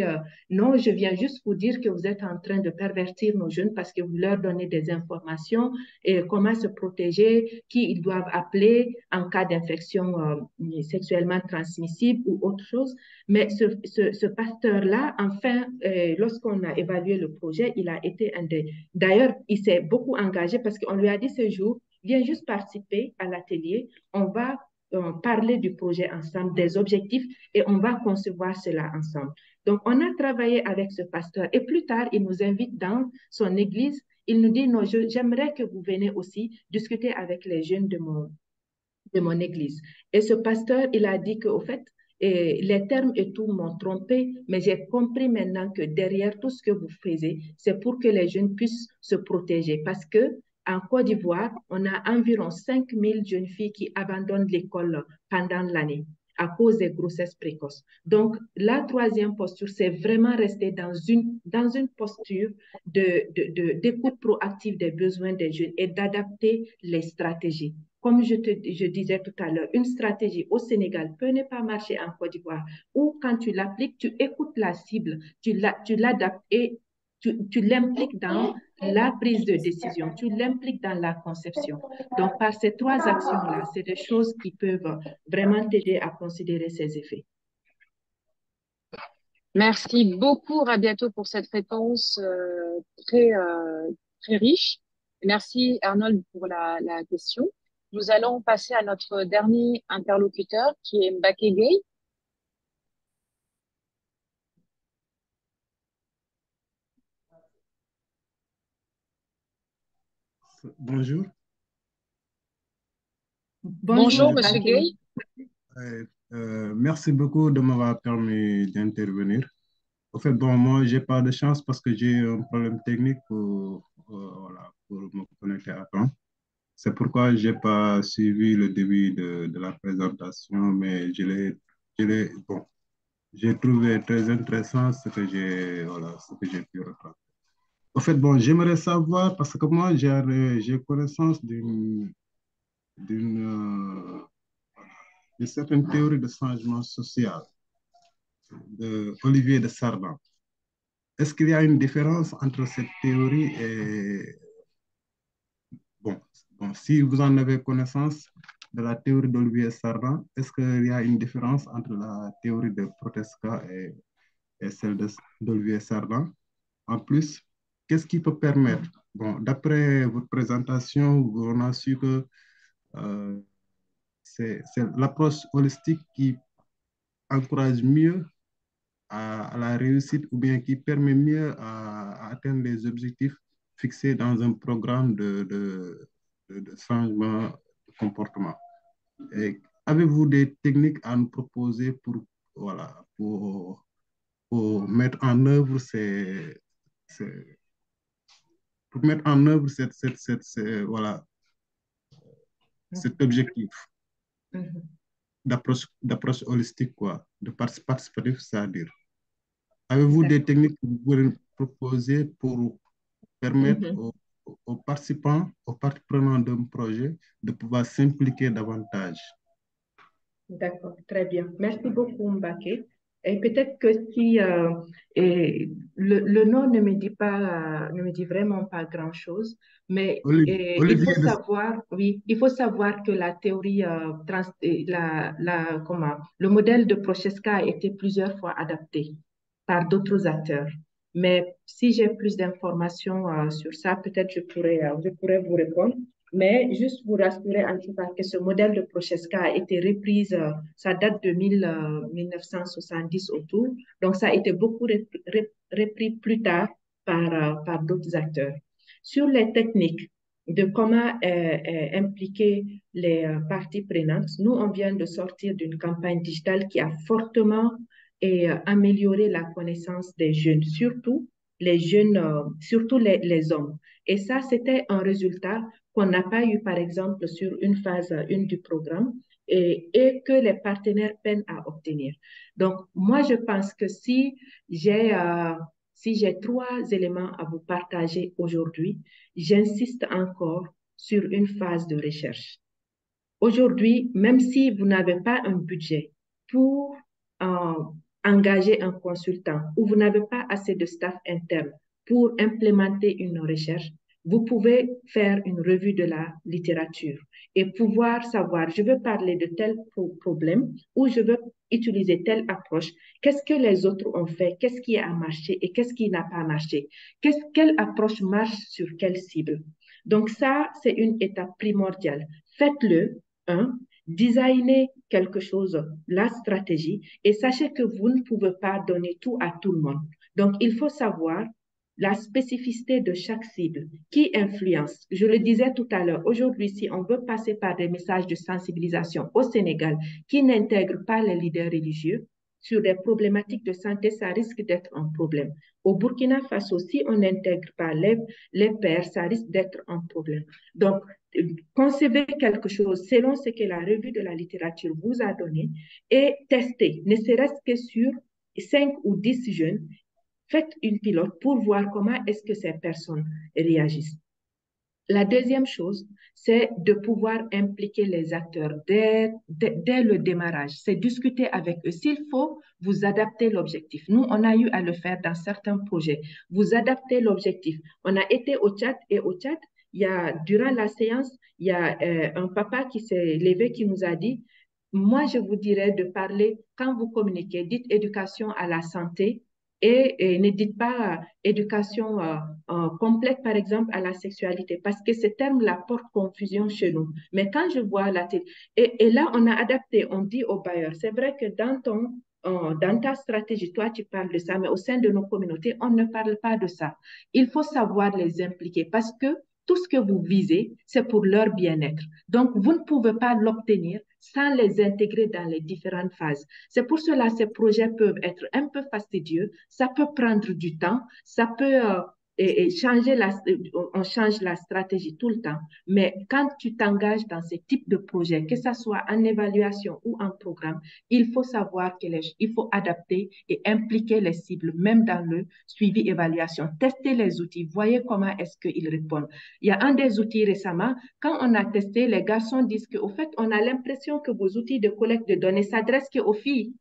non, je viens juste vous dire que vous êtes en train de pervertir nos jeunes parce que vous leur donnez des informations et comment se protéger, qui ils doivent appeler en cas d'infection sexuellement transmissible ou autre chose. Mais ce pasteur-là, enfin, lorsqu'on a évalué le projet, il a été D'ailleurs, il s'est beaucoup engagé parce qu'on lui a dit ce jour, viens juste participer à l'atelier, on va parler du projet ensemble, des objectifs, et on va concevoir cela ensemble. Donc, on a travaillé avec ce pasteur et plus tard, il nous invite dans son église. Il nous dit, non, j'aimerais que vous veniez aussi discuter avec les jeunes de mon église. Et ce pasteur, il a dit qu'au fait, les termes et tout m'ont trompé, mais j'ai compris maintenant que derrière tout ce que vous faites, c'est pour que les jeunes puissent se protéger. Parce que en Côte d'Ivoire, on a environ 5000 jeunes filles qui abandonnent l'école pendant l'année à cause des grossesses précoces. Donc, la troisième posture, c'est vraiment rester dans une posture d'écoute proactive des besoins des jeunes et d'adapter les stratégies. Comme je disais tout à l'heure, une stratégie au Sénégal peut ne pas marcher en Côte d'Ivoire, ou quand tu l'appliques, tu écoutes la cible, tu l'adaptes et tu l'impliques dans la prise de décision, tu l'impliques dans la conception. Donc, par ces trois actions-là, c'est des choses qui peuvent vraiment t'aider à considérer ces effets. Merci beaucoup, Rabiato, pour cette réponse très, très riche. Merci, Arnold, pour la question. Nous allons passer à notre dernier interlocuteur, qui est Mbaké Gueye. Bonjour. Bonjour, Monsieur Gueye. Merci beaucoup de m'avoir permis d'intervenir. En fait, bon, moi, j'ai pas de chance parce que j'ai un problème technique voilà, pour me connecter à temps. C'est pourquoi j'ai pas suivi le début de la présentation, mais bon, j'ai trouvé très intéressant ce que voilà, ce que j'ai pu retracer. En fait, bon, j'aimerais savoir, parce que moi, j'ai connaissance d'une certaine théorie de changement social de Olivier de Sardan. Est-ce qu'il y a une différence entre cette théorie et... Bon, si vous en avez connaissance de la théorie d'Olivier Sardan, est-ce qu'il y a une différence entre la théorie de Proteska et celle d'Olivier Sardan? En plus, qu'est-ce qui peut permettre? Bon, d'après votre présentation, on a su que c'est l'approche holistique qui encourage mieux à la réussite ou bien qui permet mieux à atteindre les objectifs fixés dans un programme de changement de comportement. Avez-vous des techniques à nous proposer voilà, pour mettre en œuvre pour mettre en œuvre voilà, cet objectif d'approche holistique, quoi, de participatif, c'est-à-dire. Avez-vous des techniques que vous pouvez nous proposer pour permettre aux participants, aux parties prenantes d'un projet de pouvoir s'impliquer davantage? D'accord, très bien. Merci beaucoup, Mbaké. Et peut-être que si le nom ne me dit pas, ne me dit vraiment pas grand-chose, mais il faut savoir, oui, il faut savoir que la théorie, le modèle de Prochaska a été plusieurs fois adapté par d'autres acteurs. Mais si j'ai plus d'informations sur ça, peut-être je pourrais vous répondre. Mais juste vous rassurer en tout cas que ce modèle de Prochaska a été repris, ça date de 1970 autour, donc ça a été beaucoup repris plus tard par d'autres acteurs. Sur les techniques de comment impliquer les parties prenantes, nous, on vient de sortir d'une campagne digitale qui a fortement amélioré la connaissance des jeunes, surtout les jeunes, surtout les hommes. Et ça, c'était un résultat qu'on n'a pas eu, par exemple, sur une phase 1 du programme et que les partenaires peinent à obtenir. Donc, moi, je pense que si j'ai trois éléments à vous partager aujourd'hui, j'insiste encore sur une phase de recherche. Aujourd'hui, même si vous n'avez pas un budget pour engager un consultant ou vous n'avez pas assez de staff interne pour implémenter une recherche, vous pouvez faire une revue de la littérature et pouvoir savoir, je veux parler de tel problème ou je veux utiliser telle approche. Qu'est-ce que les autres ont fait? Qu'est-ce qui a marché et qu'est-ce qui n'a pas marché? Quelle approche marche sur quelle cible? Donc ça, c'est une étape primordiale. Faites-le, designez quelque chose, la stratégie, et sachez que vous ne pouvez pas donner tout à tout le monde. Donc, il faut savoir la spécificité de chaque cible qui influence. Je le disais tout à l'heure, aujourd'hui, si on veut passer par des messages de sensibilisation au Sénégal qui n'intègrent pas les leaders religieux sur des problématiques de santé, ça risque d'être un problème. Au Burkina Faso, si on n'intègre pas les pères, ça risque d'être un problème. Donc, concevez quelque chose selon ce que la revue de la littérature vous a donné et testez, ne serait-ce que sur 5 ou 10 jeunes. Faites une pilote pour voir comment est-ce que ces personnes réagissent. La deuxième chose, c'est de pouvoir impliquer les acteurs dès le démarrage. C'est discuter avec eux. S'il faut, vous adaptez l'objectif. Nous, on a eu à le faire dans certains projets. Vous adaptez l'objectif. On a été au Tchad et au Tchad, durant la séance, il y a un papa qui s'est levé qui nous a dit, moi, je vous dirais de parler, quand vous communiquez, dites éducation à la santé, et ne dites pas éducation complète, par exemple, à la sexualité, parce que ces termes-là portent confusion chez nous. Mais quand je vois la télé, et là, on a adapté, on dit aux bailleurs, c'est vrai que dans ta stratégie, toi, tu parles de ça, mais au sein de nos communautés, on ne parle pas de ça. Il faut savoir les impliquer parce que tout ce que vous visez, c'est pour leur bien-être. Donc, vous ne pouvez pas l'obtenir sans les intégrer dans les différentes phases. C'est pour cela que ces projets peuvent être un peu fastidieux, ça peut prendre du temps, ça peut on change la stratégie tout le temps. Mais quand tu t'engages dans ce type de projet, que ce soit en évaluation ou en programme, il faut savoir il faut adapter et impliquer les cibles, même dans le suivi évaluation. Tester les outils, voyez comment est-ce qu'ils répondent. Il y a un des outils récemment, quand on a testé, les garçons disent qu'au fait, on a l'impression que vos outils de collecte de données s'adressent qu'aux filles.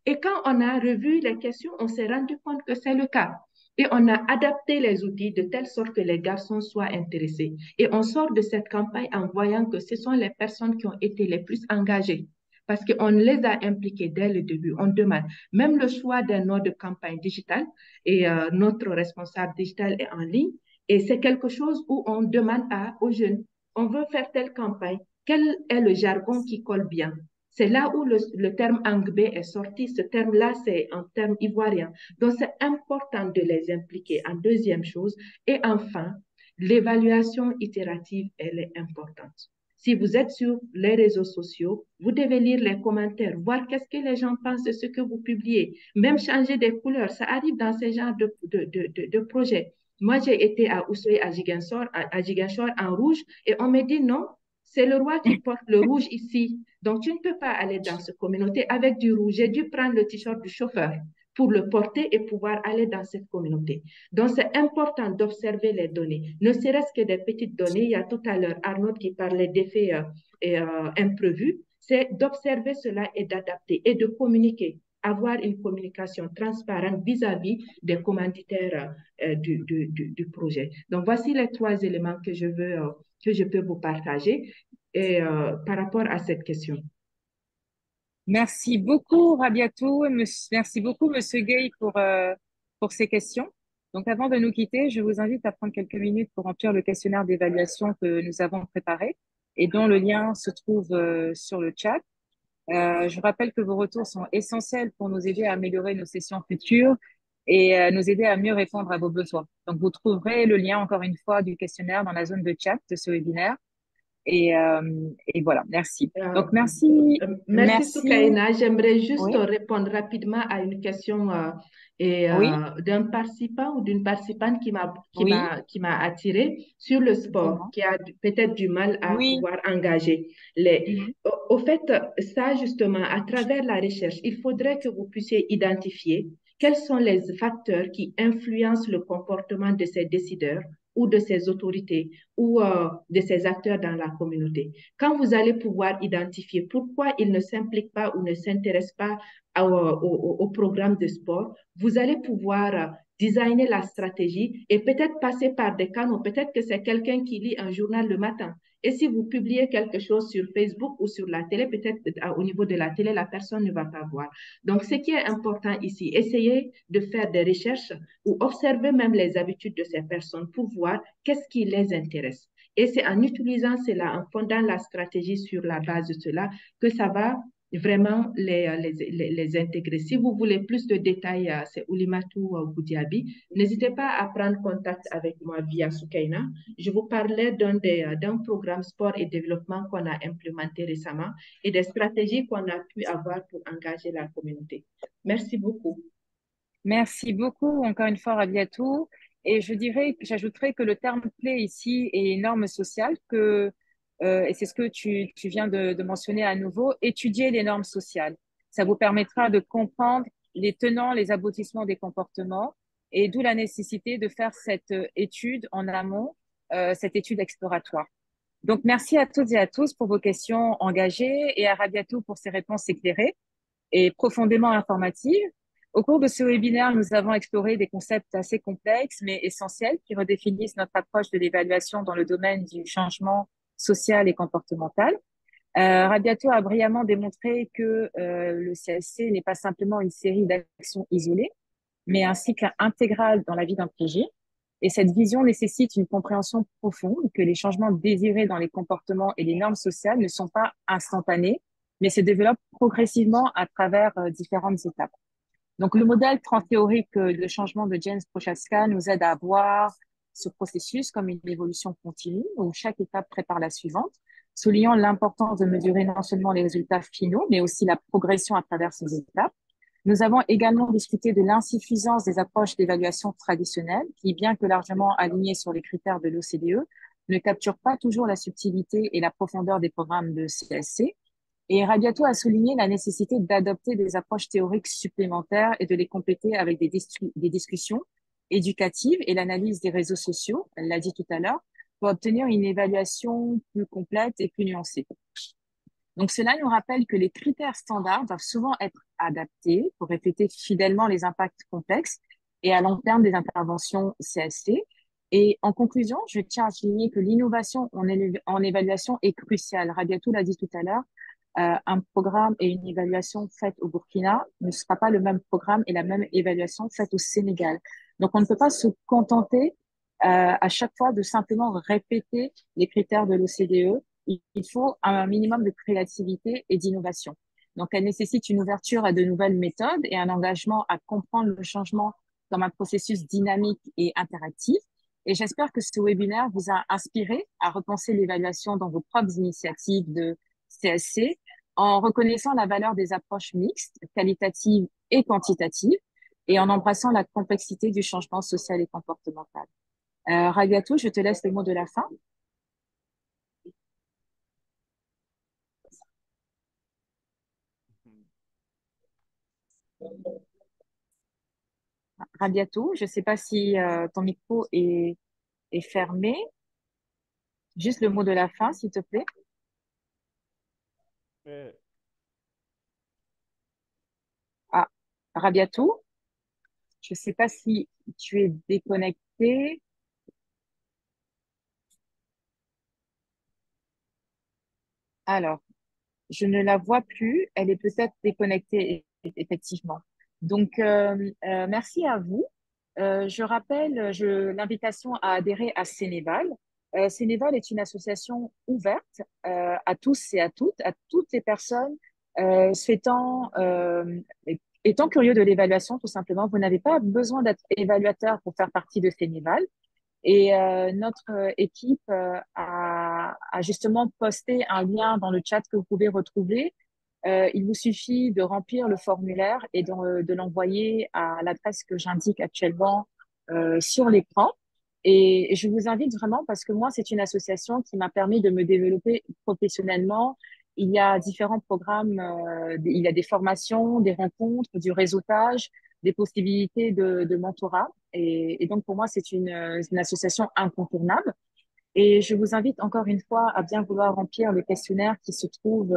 Et quand on a revu les questions, on s'est rendu compte que c'est le cas. Et on a adapté les outils de telle sorte que les garçons soient intéressés. Et on sort de cette campagne en voyant que ce sont les personnes qui ont été les plus engagées. Parce qu'on les a impliqués dès le début. On demande même le choix d'un nom de campagne digitale et notre responsable digital est en ligne. Et c'est quelque chose où on demande aux jeunes, on veut faire telle campagne, quel est le jargon qui colle bien? C'est là où le terme angbé est sorti. Ce terme-là, c'est un terme ivoirien. Donc, c'est important de les impliquer en deuxième chose. Et enfin, l'évaluation itérative, elle est importante. Si vous êtes sur les réseaux sociaux, vous devez lire les commentaires, voir qu'est-ce que les gens pensent de ce que vous publiez. Même changer des couleurs, ça arrive dans ce genre de projets. Moi, j'ai été à Oussouye, à Ziguinchor, en rouge, et on me dit non, c'est le roi qui porte le rouge ici. Donc, tu ne peux pas aller dans cette communauté avec du rouge. J'ai dû prendre le t-shirt du chauffeur pour le porter et pouvoir aller dans cette communauté. Donc, c'est important d'observer les données, ne serait-ce que des petites données. Il y a tout à l'heure Arnaud qui parlait d'effets imprévus. C'est d'observer cela et d'adapter et de communiquer, avoir une communication transparente vis-à-vis des commanditaires du projet. Donc, voici les 3 éléments que je peux vous partager et, par rapport à cette question. Merci beaucoup, Rabiatou. Merci beaucoup, Monsieur Gueye, pour ces questions. Donc, avant de nous quitter, je vous invite à prendre quelques minutes pour remplir le questionnaire d'évaluation que nous avons préparé et dont le lien se trouve sur le chat. Je vous rappelle que vos retours sont essentiels pour nous aider à améliorer nos sessions futures et nous aider à mieux répondre à vos besoins. Donc, vous trouverez le lien, encore une fois, du questionnaire dans la zone de chat de ce webinaire. Et voilà, merci. Donc, merci. Merci, Soukaina. J'aimerais juste Oui. répondre rapidement à une question Oui. d'un participant ou d'une participante qui Oui. m'a attiré sur le sport, Comment? qui a peut-être du mal à Oui. pouvoir engager. Au fait, ça, justement, à travers la recherche, il faudrait que vous puissiez identifier quels sont les facteurs qui influencent le comportement de ces décideurs ou de ces autorités ou de ces acteurs dans la communauté. Quand vous allez pouvoir identifier pourquoi ils ne s'impliquent pas ou ne s'intéressent pas au programme de sport, vous allez pouvoir designer la stratégie et peut-être passer par des canaux. Peut-être que c'est quelqu'un qui lit un journal le matin. Et si vous publiez quelque chose sur Facebook ou sur la télé, peut-être au niveau de la télé, la personne ne va pas voir. Donc, ce qui est important ici, essayez de faire des recherches ou observer même les habitudes de ces personnes pour voir qu'est-ce qui les intéresse. Et c'est en utilisant cela, en fondant la stratégie sur la base de cela, que ça va vraiment les intégrer. Si vous voulez plus de détails, c'est Oulimatou Goudiaby. N'hésitez pas à prendre contact avec moi via Soukaina. Je vous parlais d'un programme sport et développement qu'on a implémenté récemment et des stratégies qu'on a pu avoir pour engager la communauté. Merci beaucoup. Merci beaucoup encore une fois, Rabiatou. Et j'ajouterais que le terme clé ici est normes sociales, et c'est ce que tu viens de mentionner à nouveau, étudier les normes sociales. Ça vous permettra de comprendre les tenants, les aboutissements des comportements, et d'où la nécessité de faire cette étude en amont, cette étude exploratoire. Donc, merci à toutes et à tous pour vos questions engagées et à Rabiatou pour ses réponses éclairées et profondément informative. Au cours de ce webinaire, nous avons exploré des concepts assez complexes mais essentiels qui redéfinissent notre approche de l'évaluation dans le domaine du changement social et comportemental. Rabiatou a brillamment démontré que le CSC n'est pas simplement une série d'actions isolées, mais un cycle intégral dans la vie d'un projet. Et cette vision nécessite une compréhension profonde que les changements désirés dans les comportements et les normes sociales ne sont pas instantanés, mais se développent progressivement à travers différentes étapes. Donc, le modèle transthéorique de changement de James Prochaska nous aide à voir ce processus comme une évolution continue où chaque étape prépare la suivante, soulignant l'importance de mesurer non seulement les résultats finaux, mais aussi la progression à travers ces étapes. Nous avons également discuté de l'insuffisance des approches d'évaluation traditionnelles qui, bien que largement alignées sur les critères de l'OCDE, ne capturent pas toujours la subtilité et la profondeur des programmes de CSC. Et Rabiatou a souligné la nécessité d'adopter des approches théoriques supplémentaires et de les compléter avec des discussions éducatives et l'analyse des réseaux sociaux, elle l'a dit tout à l'heure, pour obtenir une évaluation plus complète et plus nuancée. Donc, cela nous rappelle que les critères standards doivent souvent être adaptés pour refléter fidèlement les impacts complexes et à long terme des interventions CSC. Et en conclusion, je tiens à souligner que l'innovation en évaluation est cruciale. Rabiatou l'a dit tout à l'heure, un programme et une évaluation faite au Burkina ne sera pas le même programme et la même évaluation faite au Sénégal. Donc, on ne peut pas se contenter à chaque fois de simplement répéter les critères de l'OCDE. Il faut un minimum de créativité et d'innovation. Donc, elle nécessite une ouverture à de nouvelles méthodes et un engagement à comprendre le changement comme un processus dynamique et interactif. Et j'espère que ce webinaire vous a inspiré à repenser l'évaluation dans vos propres initiatives de CSC en reconnaissant la valeur des approches mixtes, qualitatives et quantitatives, et en embrassant la complexité du changement social et comportemental. Rabiatou, je te laisse le mot de la fin. Rabiatou, je ne sais pas si ton micro est fermé. Juste le mot de la fin, s'il te plaît. Ah, Rabiatou, je ne sais pas si tu es déconnecté. Alors, je ne la vois plus. Elle est peut-être déconnectée, effectivement. Donc, merci à vous. Je rappelle l'invitation à adhérer à Sénéval. Sénéval est une association ouverte à tous et à toutes les personnes souhaitant, étant curieux de l'évaluation, tout simplement. Vous n'avez pas besoin d'être évaluateur pour faire partie de Sénéval. Et notre équipe a justement posté un lien dans le chat que vous pouvez retrouver. Il vous suffit de remplir le formulaire et de l'envoyer à l'adresse que j'indique actuellement sur l'écran. Et je vous invite vraiment parce que moi, c'est une association qui m'a permis de me développer professionnellement. Il y a différents programmes, il y a des formations, des rencontres, du réseautage, des possibilités de mentorat. Et donc, pour moi, c'est une association incontournable. Et je vous invite encore une fois à bien vouloir remplir le questionnaire qui se trouve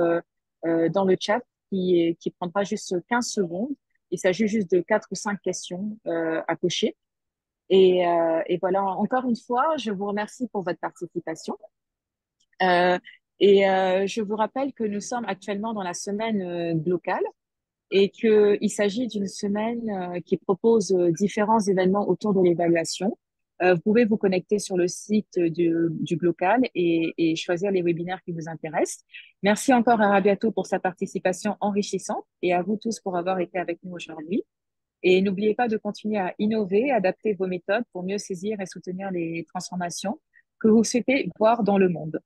dans le chat, qui prendra juste 15 secondes. Il s'agit juste de 4 ou 5 questions à cocher. Et voilà, encore une fois, je vous remercie pour votre participation. Je vous rappelle que nous sommes actuellement dans la semaine locale et qu'il s'agit d'une semaine qui propose différents événements autour de l'évaluation. Vous pouvez vous connecter sur le site du Glocal et choisir les webinaires qui vous intéressent. Merci encore à Rabiatou pour sa participation enrichissante et à vous tous pour avoir été avec nous aujourd'hui. Et n'oubliez pas de continuer à innover, adapter vos méthodes pour mieux saisir et soutenir les transformations que vous souhaitez voir dans le monde.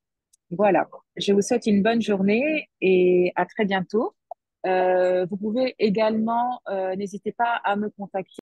Voilà, je vous souhaite une bonne journée et à très bientôt. Vous pouvez également, n'hésitez pas à me contacter.